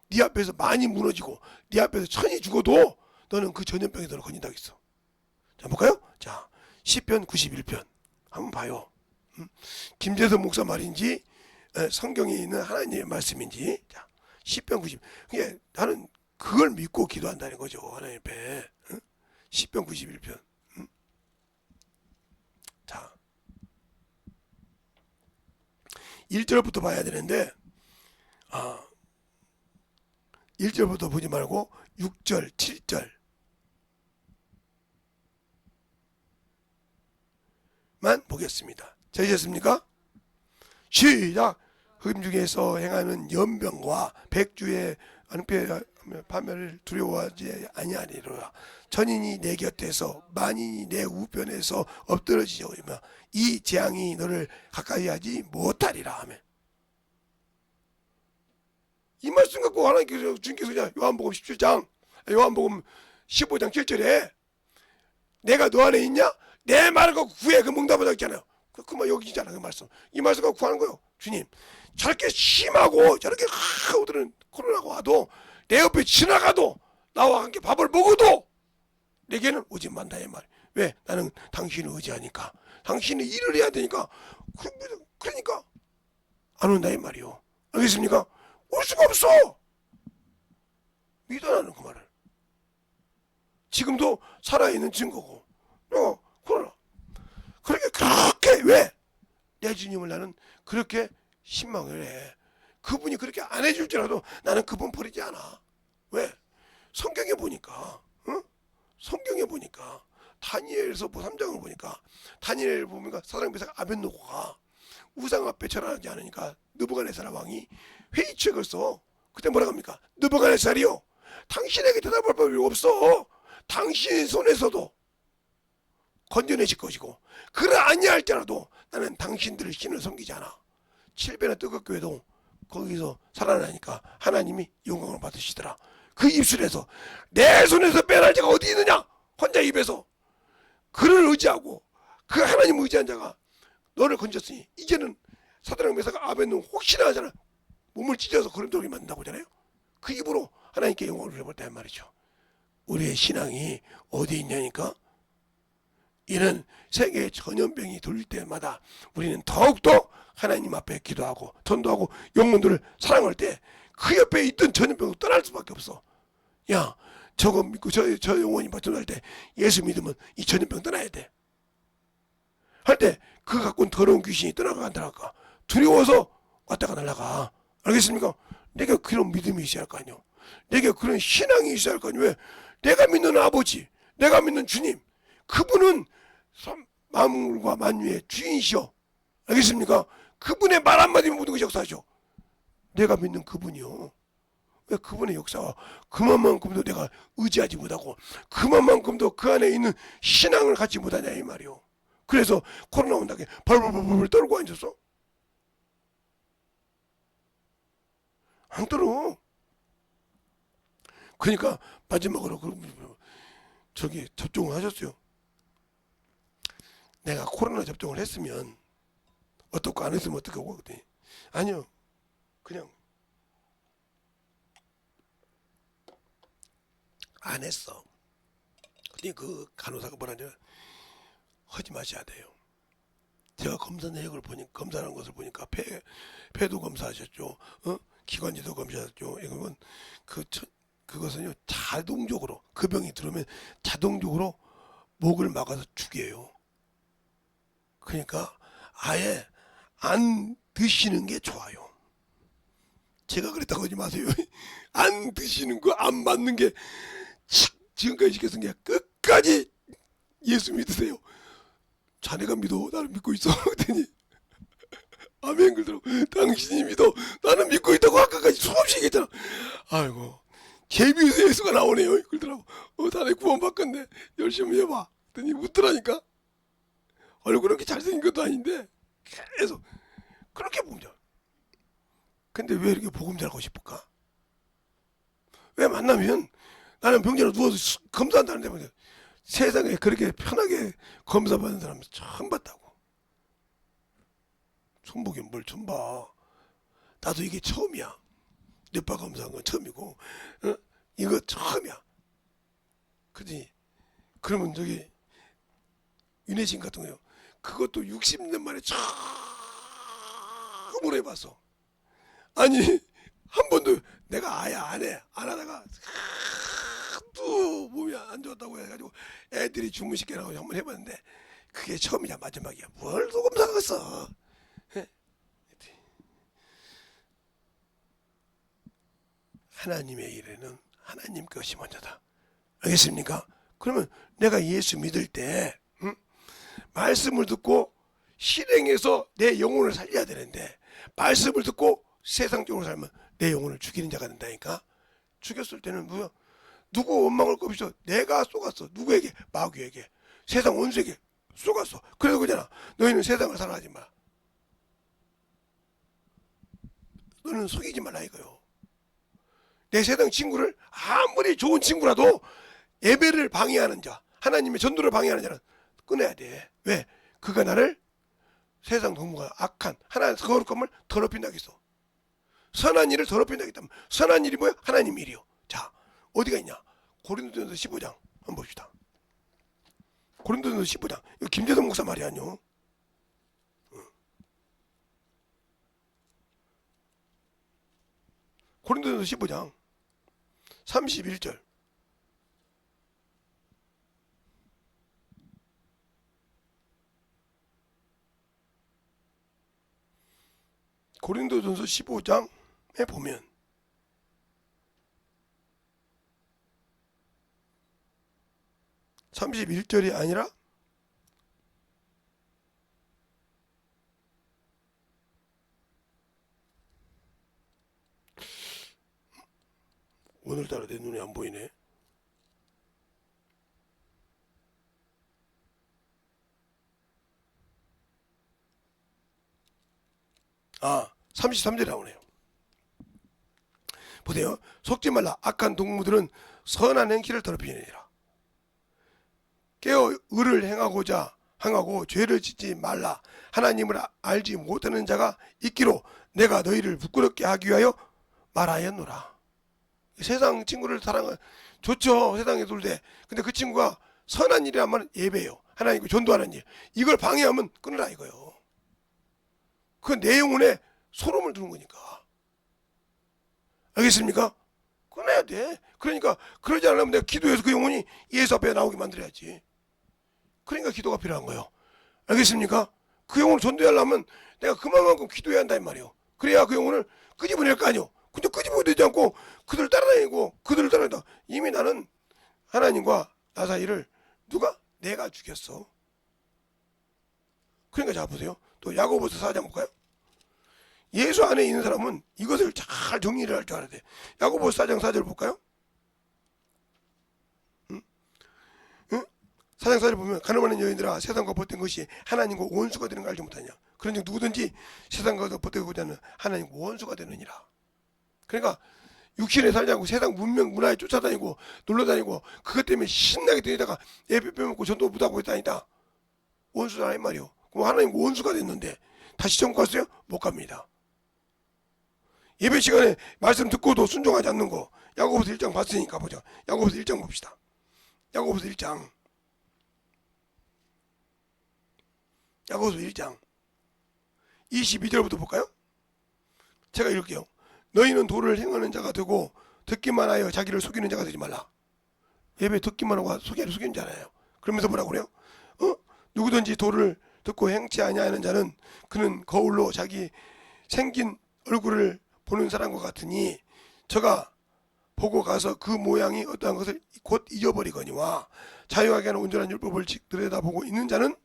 네 앞에서 많이 무너지고 네 앞에서 천이 죽어도 너는 그 전염병에서 건진다고 했어. 자, 볼까요? 자, 시편 91편 한번 봐요. 김재선 목사 말인지 성경에 있는 하나님의 말씀인지. 자, 시편 90. 그게 나는 그걸 믿고 기도한다는 거죠. 하나님 앞에. 시편 91편. 자, 1절부터 봐야 되는데 1절부터 보지 말고 6절, 7절 만 보겠습니다. 되셨습니까? 시작. 흑임 중에서 행하는 연병과 백주의 파멸을 두려워하지 아니하리로라. 천인이 내 곁에서 만인이 내 우편에서 엎드러지오며 이 재앙이 너를 가까이 하지 못하리라 하며. 이 말씀 갖고 하나님께서 주님께서 그냥 요한복음 17장 요한복음 15장 7절에 내가 너 안에 있냐? 내 말을 갖고 구해. 그 응답을 했잖아요. 그 말 여기 있잖아. 그 말씀. 이 말씀 갖고 구하는 거예요. 주님, 저렇게 심하고 저렇게 오늘은 코로나가 와도 내 옆에 지나가도 나와 함께 밥을 먹어도 내게는 오지 만다 이 말. 왜? 나는 당신을 의지하니까. 당신이 일을 해야 되니까. 그러니까 안 온다 이 말이요. 알겠습니까? 올 수가 없어. 믿어 나는 그 말을. 지금도 살아있는 증거고. 코로나. 그렇게 왜? 내 주님을 나는 그렇게 신망을 해. 그분이 그렇게 안 해줄지라도 나는 그분 버리지 않아. 왜? 성경에 보니까 성경에 보니까 다니엘서 3장을 보니까 다니엘 보니까 사드락메삭 아벳노고가 우상 앞에 절하지 않으니까 느부갓네살 왕이 회의책을 써. 그때 뭐라고 합니까? 느부갓네살이요, 당신에게 대답할 법이 없어. 당신 손에서도 건져내실 것이고 그를 아니할지라도 나는 당신들의 신을 섬기지 않아. 7배나 뜨겁게 해도 거기서 살아나니까 하나님이 영광을 받으시더라. 그 입술에서 내 손에서 빼날 자가 어디 있느냐? 혼자 입에서 그를 의지하고 그 하나님을 의지한 자가 너를 건졌으니 이제는 사드락 메삭 아벳노고 혹시나 하잖아. 몸을 찢어서 거름돌게 만든다고 하잖아요. 그 입으로 하나님께 영광을 돌려볼 때 말이죠. 우리의 신앙이 어디 있냐니까 이는 세계의 전염병이 돌릴 때마다 우리는 더욱더 하나님 앞에 기도하고 전도하고 영혼들을 사랑할 때 그 옆에 있던 전염병도 떠날 수밖에 없어. 야, 저거 믿고 저 영혼이 전도할 때 예수 믿으면 이 전염병 떠나야 돼. 할 때 그 갖고는 더러운 귀신이 떠나가 안 떠나가. 두려워서 왔다가 날아가. 알겠습니까? 내가 그런 믿음이 있어야 할 거 아니요. 내가 그런 신앙이 있어야 할 거 아니요. 왜? 내가 믿는 아버지, 내가 믿는 주님, 그분은 만물과 만유의 주인이시오. 알겠습니까? 그분의 말 한마디면 모든 것이 역사하죠. 내가 믿는 그분이요. 왜 그분의 역사와 그만큼도 내가 의지하지 못하고 그만큼도 그 안에 있는 신앙을 갖지 못하냐 이 말이요. 그래서 코로나 온다게 벌벌벌벌 떨고 앉았어? 안 떨어. 그러니까 마지막으로 저기 접종을 하셨어요. 내가 코로나 접종을 했으면 어떻고 안 했으면 어떡하고 그랬더니 아니요. 그냥 안 했어. 근데 그 간호사가 뭐라냐, 하지 마셔야 돼요. 제가 검사 내역을 보니까, 검사하는 것을 보니까 폐도 검사하셨죠, 기관지도 검사하셨죠. 이건 그것은요 자동적으로 그 병이 들어오면 자동적으로 목을 막아서 죽여요. 그러니까 아예 안 드시는 게 좋아요. 제가 그랬다고 하지 마세요. 안 드시는 거, 안 맞는 게 지금까지 시켰은 게 끝까지 예수 믿으세요. 자네가 믿어, 나는 믿고 있어. 그랬더니 아멘 그러더라고. 당신이 믿어, 나는 믿고 있다고 아까까지 수없이 얘기했잖아. 아이고 제비에서 예수가 나오네요. 그러더라고. 자네 구원 받겠네, 열심히 해봐. 그랬더니 웃더라니까. 얼굴은 그렇게 잘생긴 것도 아닌데 계속 그렇게 봅니다. 근데 왜 이렇게 복음 잘하고 싶을까? 왜 만나면 나는 병자로 누워서 검사한다는데 말이야. 세상에 그렇게 편하게 검사받는 사람 처음 봤다고. 손보기 뭘 처음 봐. 나도 이게 처음이야. 뇌파 검사한 건 처음이고, 이거 처음이야. 그지? 그러면 저기 윤혜신 같은 거요. 그것도 60년 만에 처음으로 해봤어. 아니 한 번도 내가 아예 안 하다가 또 몸이 안 좋았다고 해가지고 애들이 주무시게라고 한번 해봤는데 그게 처음이자 마지막이야. 뭘 또 검사하겠어. 하나님의 일에는 하나님 것이 먼저다. 알겠습니까? 그러면 내가 예수 믿을 때 말씀을 듣고 실행해서 내 영혼을 살려야 되는데 말씀을 듣고 세상적으로 살면 내 영혼을 죽이는 자가 된다니까. 죽였을 때는 뭐야? 누구 원망을 꼽이죠? 내가 쏘갔어. 누구에게? 마귀에게, 세상 원수에게 쏘갔어. 그래서 그잖아. 너희는 세상을 사랑하지 마. 너는 속이지 말라 이거요. 내 세상 친구를 아무리 좋은 친구라도 예배를 방해하는 자, 하나님의 전도를 방해하는 자는 끊어야 돼. 왜? 그가 나를 세상 동무가 악한 하나님의 거룩함을 더럽힌다 했어. 선한 일을 더럽힌다 했다면 선한 일이 뭐야? 하나님 일이요. 자, 어디가 있냐? 고린도전서 15장 한번 봅시다. 고린도전서 15장. 이거 김재동 목사 말이 아니요. 고린도전서 15장 31절. 고린도전서 15장에 보면 (31절이) 아니라 오늘따라 내 눈에 안 보이네. 아, 33절에 나오네요. 보세요. 속지 말라. 악한 동무들은 선한 행실을 더럽히느니라. 깨어 의를 행하고자 행하고 죄를 짓지 말라. 하나님을 알지 못하는 자가 있기로 내가 너희를 부끄럽게 하기 위하여 말하였노라. 세상 친구를 사랑은 좋죠. 세상에 둘 때. 근데 그 친구가 선한 일이란 말은 예배예요. 하나님께 전도하는 일, 이걸 방해하면 끊으라 이거요. 그건 내 영혼에 소름을 두는 거니까. 알겠습니까? 끊어야 돼. 그러니까 그러지 않으면 내가 기도해서 그 영혼이 예수 앞에 나오게 만들어야지. 그러니까 기도가 필요한 거예요. 알겠습니까? 그 영혼을 전도하려면 내가 그만큼 기도해야 한다 이 말이에요. 그래야 그 영혼을 끄집어낼 거 아니에요. 근데 끄집어내지 않고 그들 따라다니고 그들을 따라다. 이미 나는 하나님과 나 사이를 누가? 내가 죽였어. 그러니까 자 보세요. 또 야고보서 4장 볼까요? 예수 안에 있는 사람은 이것을 잘 정리를 할 줄 알아야 돼. 야고보서 4장 4절 볼까요? 4장 4절 보면 가늠하는 여인들아 세상과 벗된 것이 하나님과 원수가 되는 걸 알지 못하냐. 그런즉 누구든지 세상과 벗되고자 하는 하나님과 원수가 되느니라. 그러니까 육신에 살지 않고 세상 문명 문화에 쫓아다니고 놀러다니고 그것 때문에 신나게 다니다가 예배 빼먹고 전도 못하고 다니다 원수다 이 말이요. 그럼 하나님과 원수가 됐는데 다시 천국 갔어요? 못 갑니다. 예배 시간에 말씀 듣고도 순종하지 않는 거 야고보서 1장 봤으니까 보자. 야고보서 1장 봅시다. 야고보서 1장 야고보서 1장 22절부터 볼까요? 제가 읽을게요. 너희는 도를 행하는 자가 되고 듣기만 하여 자기를 속이는 자가 되지 말라. 예배 듣기만 하고 속이는 자잖아요. 그러면서 뭐라고 그래요? 누구든지 도를 듣고 행치 아니하는 자는 그는 거울로 자기 생긴 얼굴을 보는 사람과 같으니 저가 보고 가서 그 모양이 어떠한 것을 곧 잊어버리거니와 자유하게 하는 온전한 율법을 들여다보고 있는 자는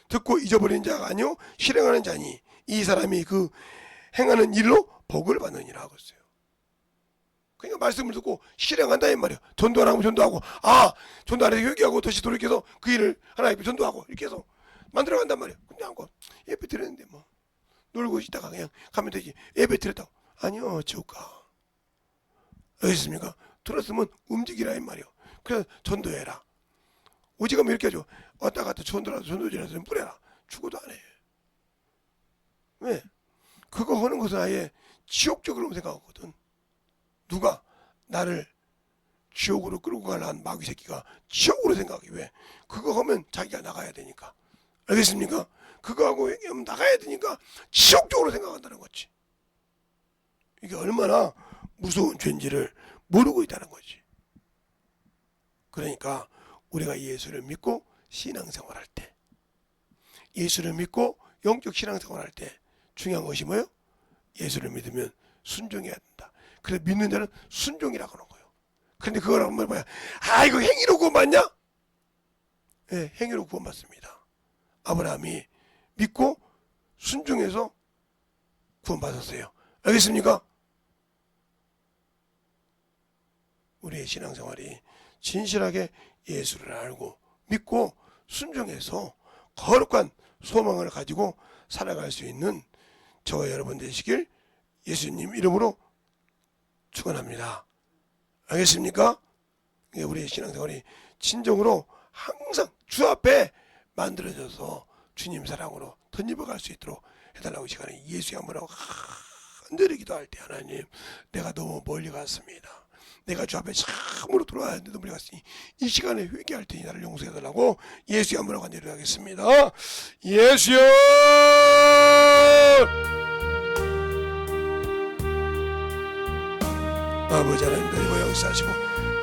듣고 잊어버리는 자가 아니요 실행하는 자니 이 사람이 그 행하는 일로 복을 받느니라 하고 있어요. 그러니까 말씀을 듣고 실행한다 이 말이에요. 전도 안 하면 전도하고 전도 안 해서 회개하고 다시 돌이켜서 그 일을 하나님께 전도하고 이렇게 해서 만들어간단 말이에요. 근데 않고 예배 드렸는데 뭐 놀고 있다가 그냥 가면 되지. 예배 드렸다고 아니요 지옥 가. 알겠습니까? 들었으면 움직이라 이 말이에요. 그래서 전도해라. 오직하면 이렇게 하죠. 왔다 갔다 전도지라서 뿌려라. 죽어도 안 해. 왜? 그거 하는 것은 아예 지옥적으로 생각하거든. 누가 나를 지옥으로 끌고 가려는 마귀 새끼가 지옥으로 생각해. 왜? 그거 하면 자기가 나가야 되니까. 알겠습니까? 그거 하고 얘기하면 나가야 되니까 지옥적으로 생각한다는 거지. 이게 얼마나 무서운 죄인지를 모르고 있다는 거지. 그러니까 우리가 예수를 믿고 신앙생활할 때, 예수를 믿고 영적 신앙생활할 때 중요한 것이 뭐예요? 예수를 믿으면 순종해야 된다. 그래서 믿는 자는 순종이라고 하는 거예요. 근데 그걸 하면 뭐야? 이거 행위로 구원받냐? 네, 행위로 구원받습니다. 아브라함이 믿고 순종해서 구원받았어요. 알겠습니까? 우리의 신앙생활이 진실하게 예수를 알고 믿고 순종해서 거룩한 소망을 가지고 살아갈 수 있는 저와 여러분 되시길 예수님 이름으로 축원합니다. 알겠습니까? 우리의 신앙생활이 진정으로 항상 주 앞에 만들어져서 주님 사랑으로 덧입어갈 수 있도록 해달라고 시간에 예수의 한번하고 간절히 기도할 때 하나님 내가 너무 멀리 갔습니다. 내가 주 앞에 참으로 돌아와야 하는데 너무 멀리 갔으니 이 시간에 회개할 테니 나를 용서해달라고 예수의 한번하고 간절히 하겠습니다. 예수여 아버지 하나님 너희와 역사하시고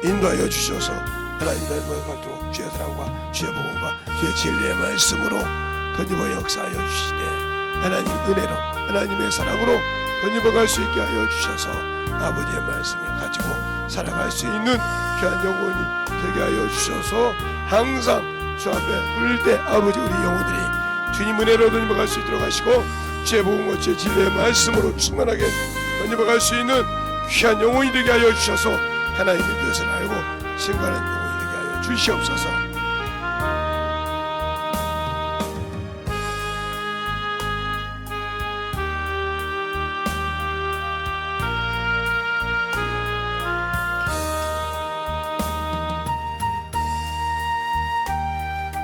인도하여 주셔서 하나님 너희와 갈도록 주의 사랑과 주의 복음과 주의 진리의 말씀으로 덧입어 역사하여 주시되 하나님 은혜로 하나님의 사랑으로 덧입어 갈 수 있게 하여 주셔서 아버지의 말씀을 가지고 살아갈 수 있는 귀한 영혼이 되게 하여 주셔서 항상 주 앞에 돌릴 때 아버지 우리 영혼들이 주님 은혜로 덧입어 갈 수 있도록 하시고 주의 복음과 주의 진리의 말씀으로 충만하게 덧입어 갈 수 있는 귀한 영혼이 되게 하여 주셔서 하나님의 뜻을 알고 신가는 영혼이 되게 하여 주시옵소서.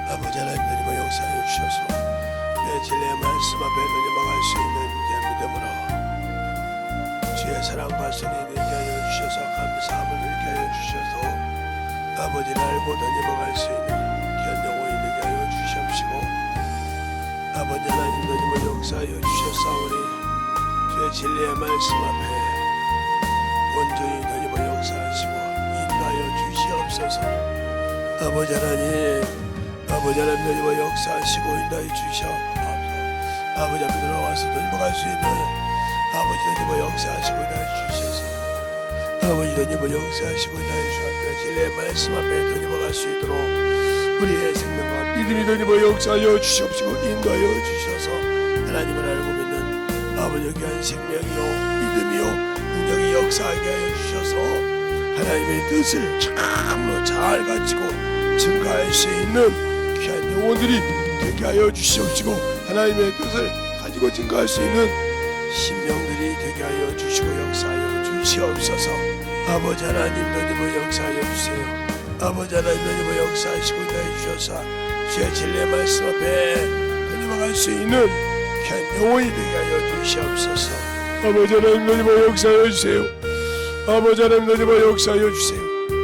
아버지 하나님 너희와 역사하여 주셔서 주의 진리의 말씀 앞에 덧입어갈 수 있는 믿음으로 주의 사랑과 선이 되게 하여 주셔서 감사함을 되게 하여 주셔서 아버지를 알고 덧입어갈 수 있는 귀한 영혼이 되게 아버지 하나님 너님을 역사하여 주셨사오니 주의 진리의 말씀 앞에 온전히 너님을 역사하시고 인도하여 주시옵소서. 아버지 하나님 너님을 역사하시고 인도하여 주시옵소서. 아버지 앞에 들어와서 너님을 갈 수 있는 아버지 너님을 역사하시고 인도하여 주셔서 아버지 너님을 역사하시고 인도하여 주셨다. 진리의 말씀 앞에 너님을 갈 수 있도록 우리의 생명과 믿음이 너님을 역사하여 주시옵시고 인도하여 주셔서 하나님을 알고 믿는 아버지 귀한 생명이요 믿음이요 능력이 역사하게 하여 주셔서 하나님의 뜻을 참으로 잘 가지고 증가할 수 있는 귀한 영혼들이 되게 하여 주시옵시고 하나님의 뜻을 가지고 증가할 수 있는 심령들이 되게 하여 주시고 역사하여 주시옵소서. 아버지 하나님 너님을 역사하여 주세요. 아버지 하나님 너님을 역사하시고 인도하여 주셔서 주의 진리의 말씀 앞에 너님을 갈 수 있는 귀한 영혼이 되게 하여 주시옵소서. 아버지 하나님 너님을 역사하여 주세요. 아버지 하나님 너님을 역사하여 주세요.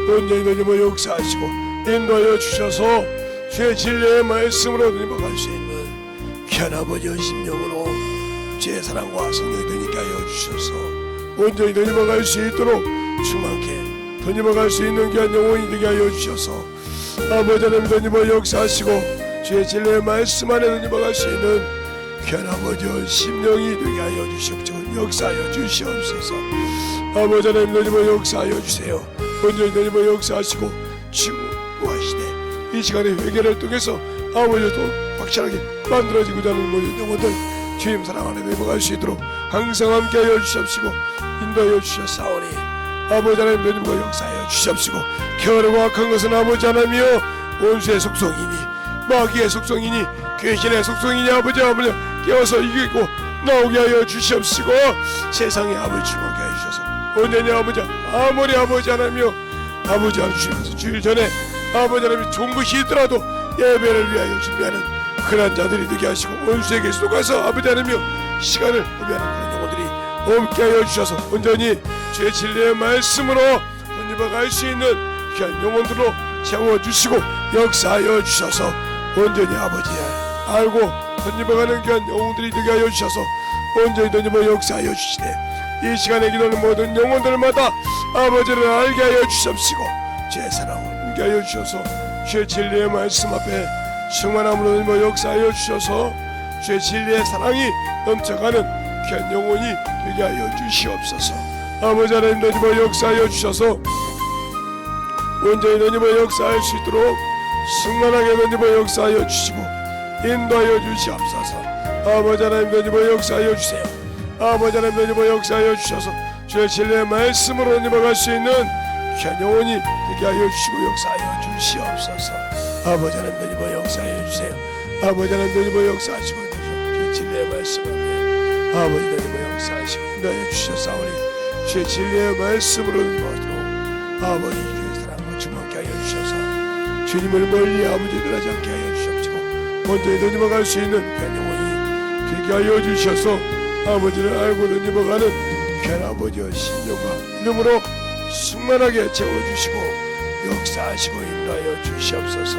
온전히 너님을 역사하시고 인도하여 주셔서 주의 진리의 말씀으로 너님을 갈 수 있는 귀한 아버지의 심령으로 주의 사랑과 성령이 되게 하여 주셔서 온전히 너님을 갈 수 있도록 충만케 너님을 갈 수 있는 귀한 영혼이 되게 하여 주셔서 아버지 하나님 너님을 역사하시고 주의 진리의 말씀 안에 너님을 갈 수 있는 귀한 아버지의 심령이 되게 하여 주시옵시고 역사하여 주시옵소서. 아버지 하나님 너님을 역사하여 주세요. 온전히 너님을 역사하시고 치유하시되 이 시간에 회개를 통해서 아버지도 확실하게 만들어지고자 하는 모든 영혼들 주님 사랑 안에 너님을 갈 수 있도록 항상 함께하여 주시옵시고 인도하여 주셨사오니 아버지 하나님 너님과 역사하여 주시옵시고 겨울과 악한 것은 아버지 하나님이여 원수의 속성이니 마귀의 속성이니 귀신의 속성이니 아버지 깨워서 이기고 나오게 하여 주시옵시고 세상에 아버지 충만케 하여 주셔서 온전히 아무리 아버지 하나님이여 아버지 주시면서 주일 전에 아버지 하나님이 좋은 것이 있더라도 예배를 위하여 준비하는 그런 자들이 되게 하시고 원수에게 속아서 아버지 하나님이여 시간을 허비하는 그런 영혼들이 없게 하여 주셔서 온전히 주의 진리의 말씀으로 너님과 갈 수 있는 귀한 영혼들로 채워주시고 역사하여 주셔서 온전히 아버지의 알고 너님과 가는 귀한 영혼들이 되게 하여 주셔서 온전히 너님을 역사하여 주시되 이 시간에 기도하는 모든 영혼들마다 아버지를 알게 하여 주시옵시고 주의 사랑을 알게 하여 주셔서 주의 진리의 말씀 앞에 충만함으로 너님을 역사하여 주셔서 주의 진리의 사랑이 넘쳐가는 귀한 영혼이 되게 하여 주시옵소서. 아버지 하나님 너님을 역사하여 주셔서 온전히 너님을 역사할 수 있도록 승만하게 너님을 역사하여 주시고 인도하여 주시옵소서. 아버지 하나님 너님을 역사하여 주세요. 아버지 하나님 너님을 역사하여 주셔서 주의 진리의 말씀으로 너님을 갈 수 있는 귀한 영혼이 되게 하여 주시고 역사하여 주시옵소서. 아버지 하나님 너님을 역사하여 주세요. 아버지 하나님 너님을 역사하시고 주의 진리의 말씀 앞에 아버지 너님을 역사하시고 인도하여 주셨사오니 주의 진리의 말씀으로 너님을 하도록 아버지 주의 사랑과 충만케 하여 주셔서 주님을 멀리 아버지 떠나지 않게 하여 주시옵시고 먼저 너님을 갈 수 있는 귀한 영혼이 되게 하여 주셔서 아버지를 알고 너님을 가는 귀한 아버지의 신령과 이름으로 충만하게 채워주시고 역사하시고 인도하여 주시옵소서.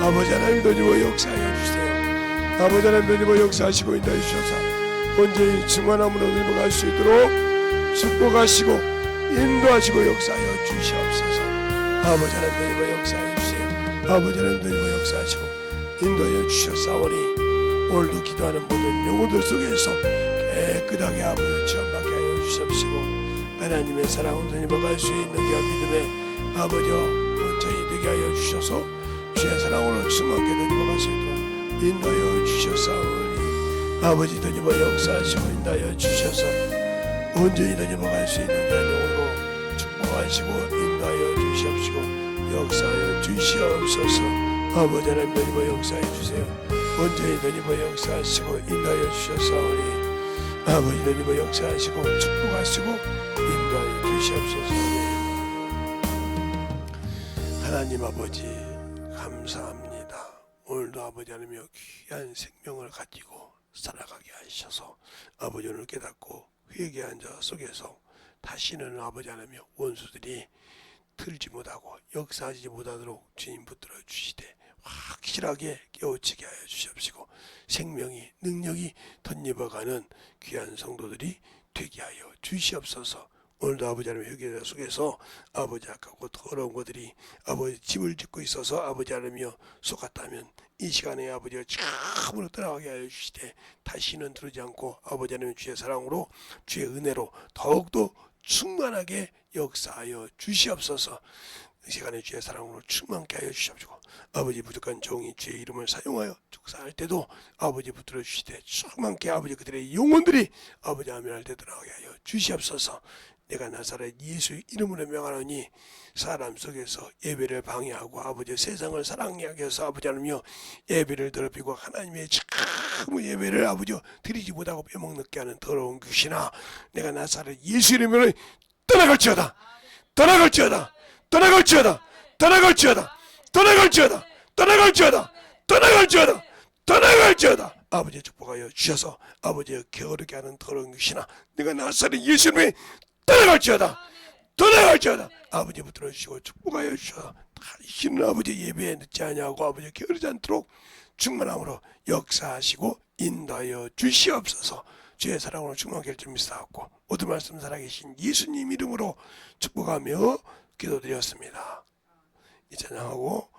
아버지 하나님 너님을 역사하여 주세요. 아버지 하나님 너님을 역사하시고 인도하여 주셔서 온전히 충만함으로 너님을 갈 수 있도록 축복하시고 인도하시고 역사하여 주시옵소서. 아버지 하나님 너님을 역사하여 주세요. 아버지 하나님 너님을 역사하시고 인도하여 주셨사오니 오늘도 기도하는 모든 영혼들 속에서 깨끗하게 아버지 지원받게 하여 주시옵시고 하나님의 사랑으로 너님을 갈 수 있는 귀한 믿음의 아버지와 온전히 되게 하여 주셔서 주의 사랑으로 충만케 너님을 갈 수 있도록 인도하여 주셨사오니 아버지 너님을 역사하시고 인도하여 주셔서 온전히 너님을 갈 수 있는 귀한 영혼으로 축복하시고 인도하여 주시옵시고 역사하여 주시옵소서. 아버지 하나님 너님을 역사해 주세요. 온전히 너님을 역사하시고 인도하여 주셨사오니 아버지 너님을 역사하시고 축복하시고 인도하여 주시옵소서. 하나님 아버지 감사합니다. 오늘도 아버지 하나님의 귀한 생명을 가지고 살아가게 하셔서 아버지 오늘 깨닫고 회개한 자 속에서 다시는 아버지 하나님의 원수들이 들지 못하고 역사하지 못하도록 주님 붙들어 주시되 확실하게 깨우치게 하여 주시옵시고 생명이 능력이 덧입어가는 귀한 성도들이 되게 하여 주시옵소서. 오늘도 아버지 하나님의 회개 속에서 아버지 악하고 더러운 것들이 아버지 집을 짓고 있어서 아버지 하나님이여 속았다면 이 시간에 아버지가 참으로 떠나가게 하여 주시되 다시는 들지 않고 아버지 하나님의 주의 사랑으로 주의 은혜로 더욱더 충만하게 역사하여 주시옵소서. 이 시간에 주의 사랑으로 충만케 하여 주시옵시고 아버지 부족한 종이 주의 이름을 사용하여 축사할 때도 아버지 붙들어 주시되 충만케 아버지 그들의 영혼들이 아버지 아멘할 때 들어가게 하여 주시옵소서. 내가 나사렛 예수 이름으로 명하노니 사람 속에서 예배를 방해하고 아버지 세상을 사랑하게 해서 아버지 하나님이여 예배를 더럽히고 하나님의 참 예배를 아버지 드리지 못하고 빼먹게 하는 더러운 귀신아 내가 나사렛 예수 이름으로 떠나갈지어다 떠나갈지어다 떠나갈지어다 떠나갈지어다 떠나갈지어다 떠나갈지어다 떠나갈지어다 떠나갈지어다 아버지 축복하여 주셔서 아버지의 게으르게 하는 더러운 귀신아 내가 나사렛 예수 이름에 떠나갈지어다 떠나갈지어다 아버지 붙들어 주시고 축복하여 주셔서 다시는 아버지 예배에 늦지 아니하고 아버지 게으르지 않도록 충만함으로 역사하시고 인도하여 주시옵소서. 주의 사랑으로 충만케 할 줄 믿사옵고 모든 말씀 살아계신 예수님 이름으로 축복하며 기도드렸습니다. 이 찬양하고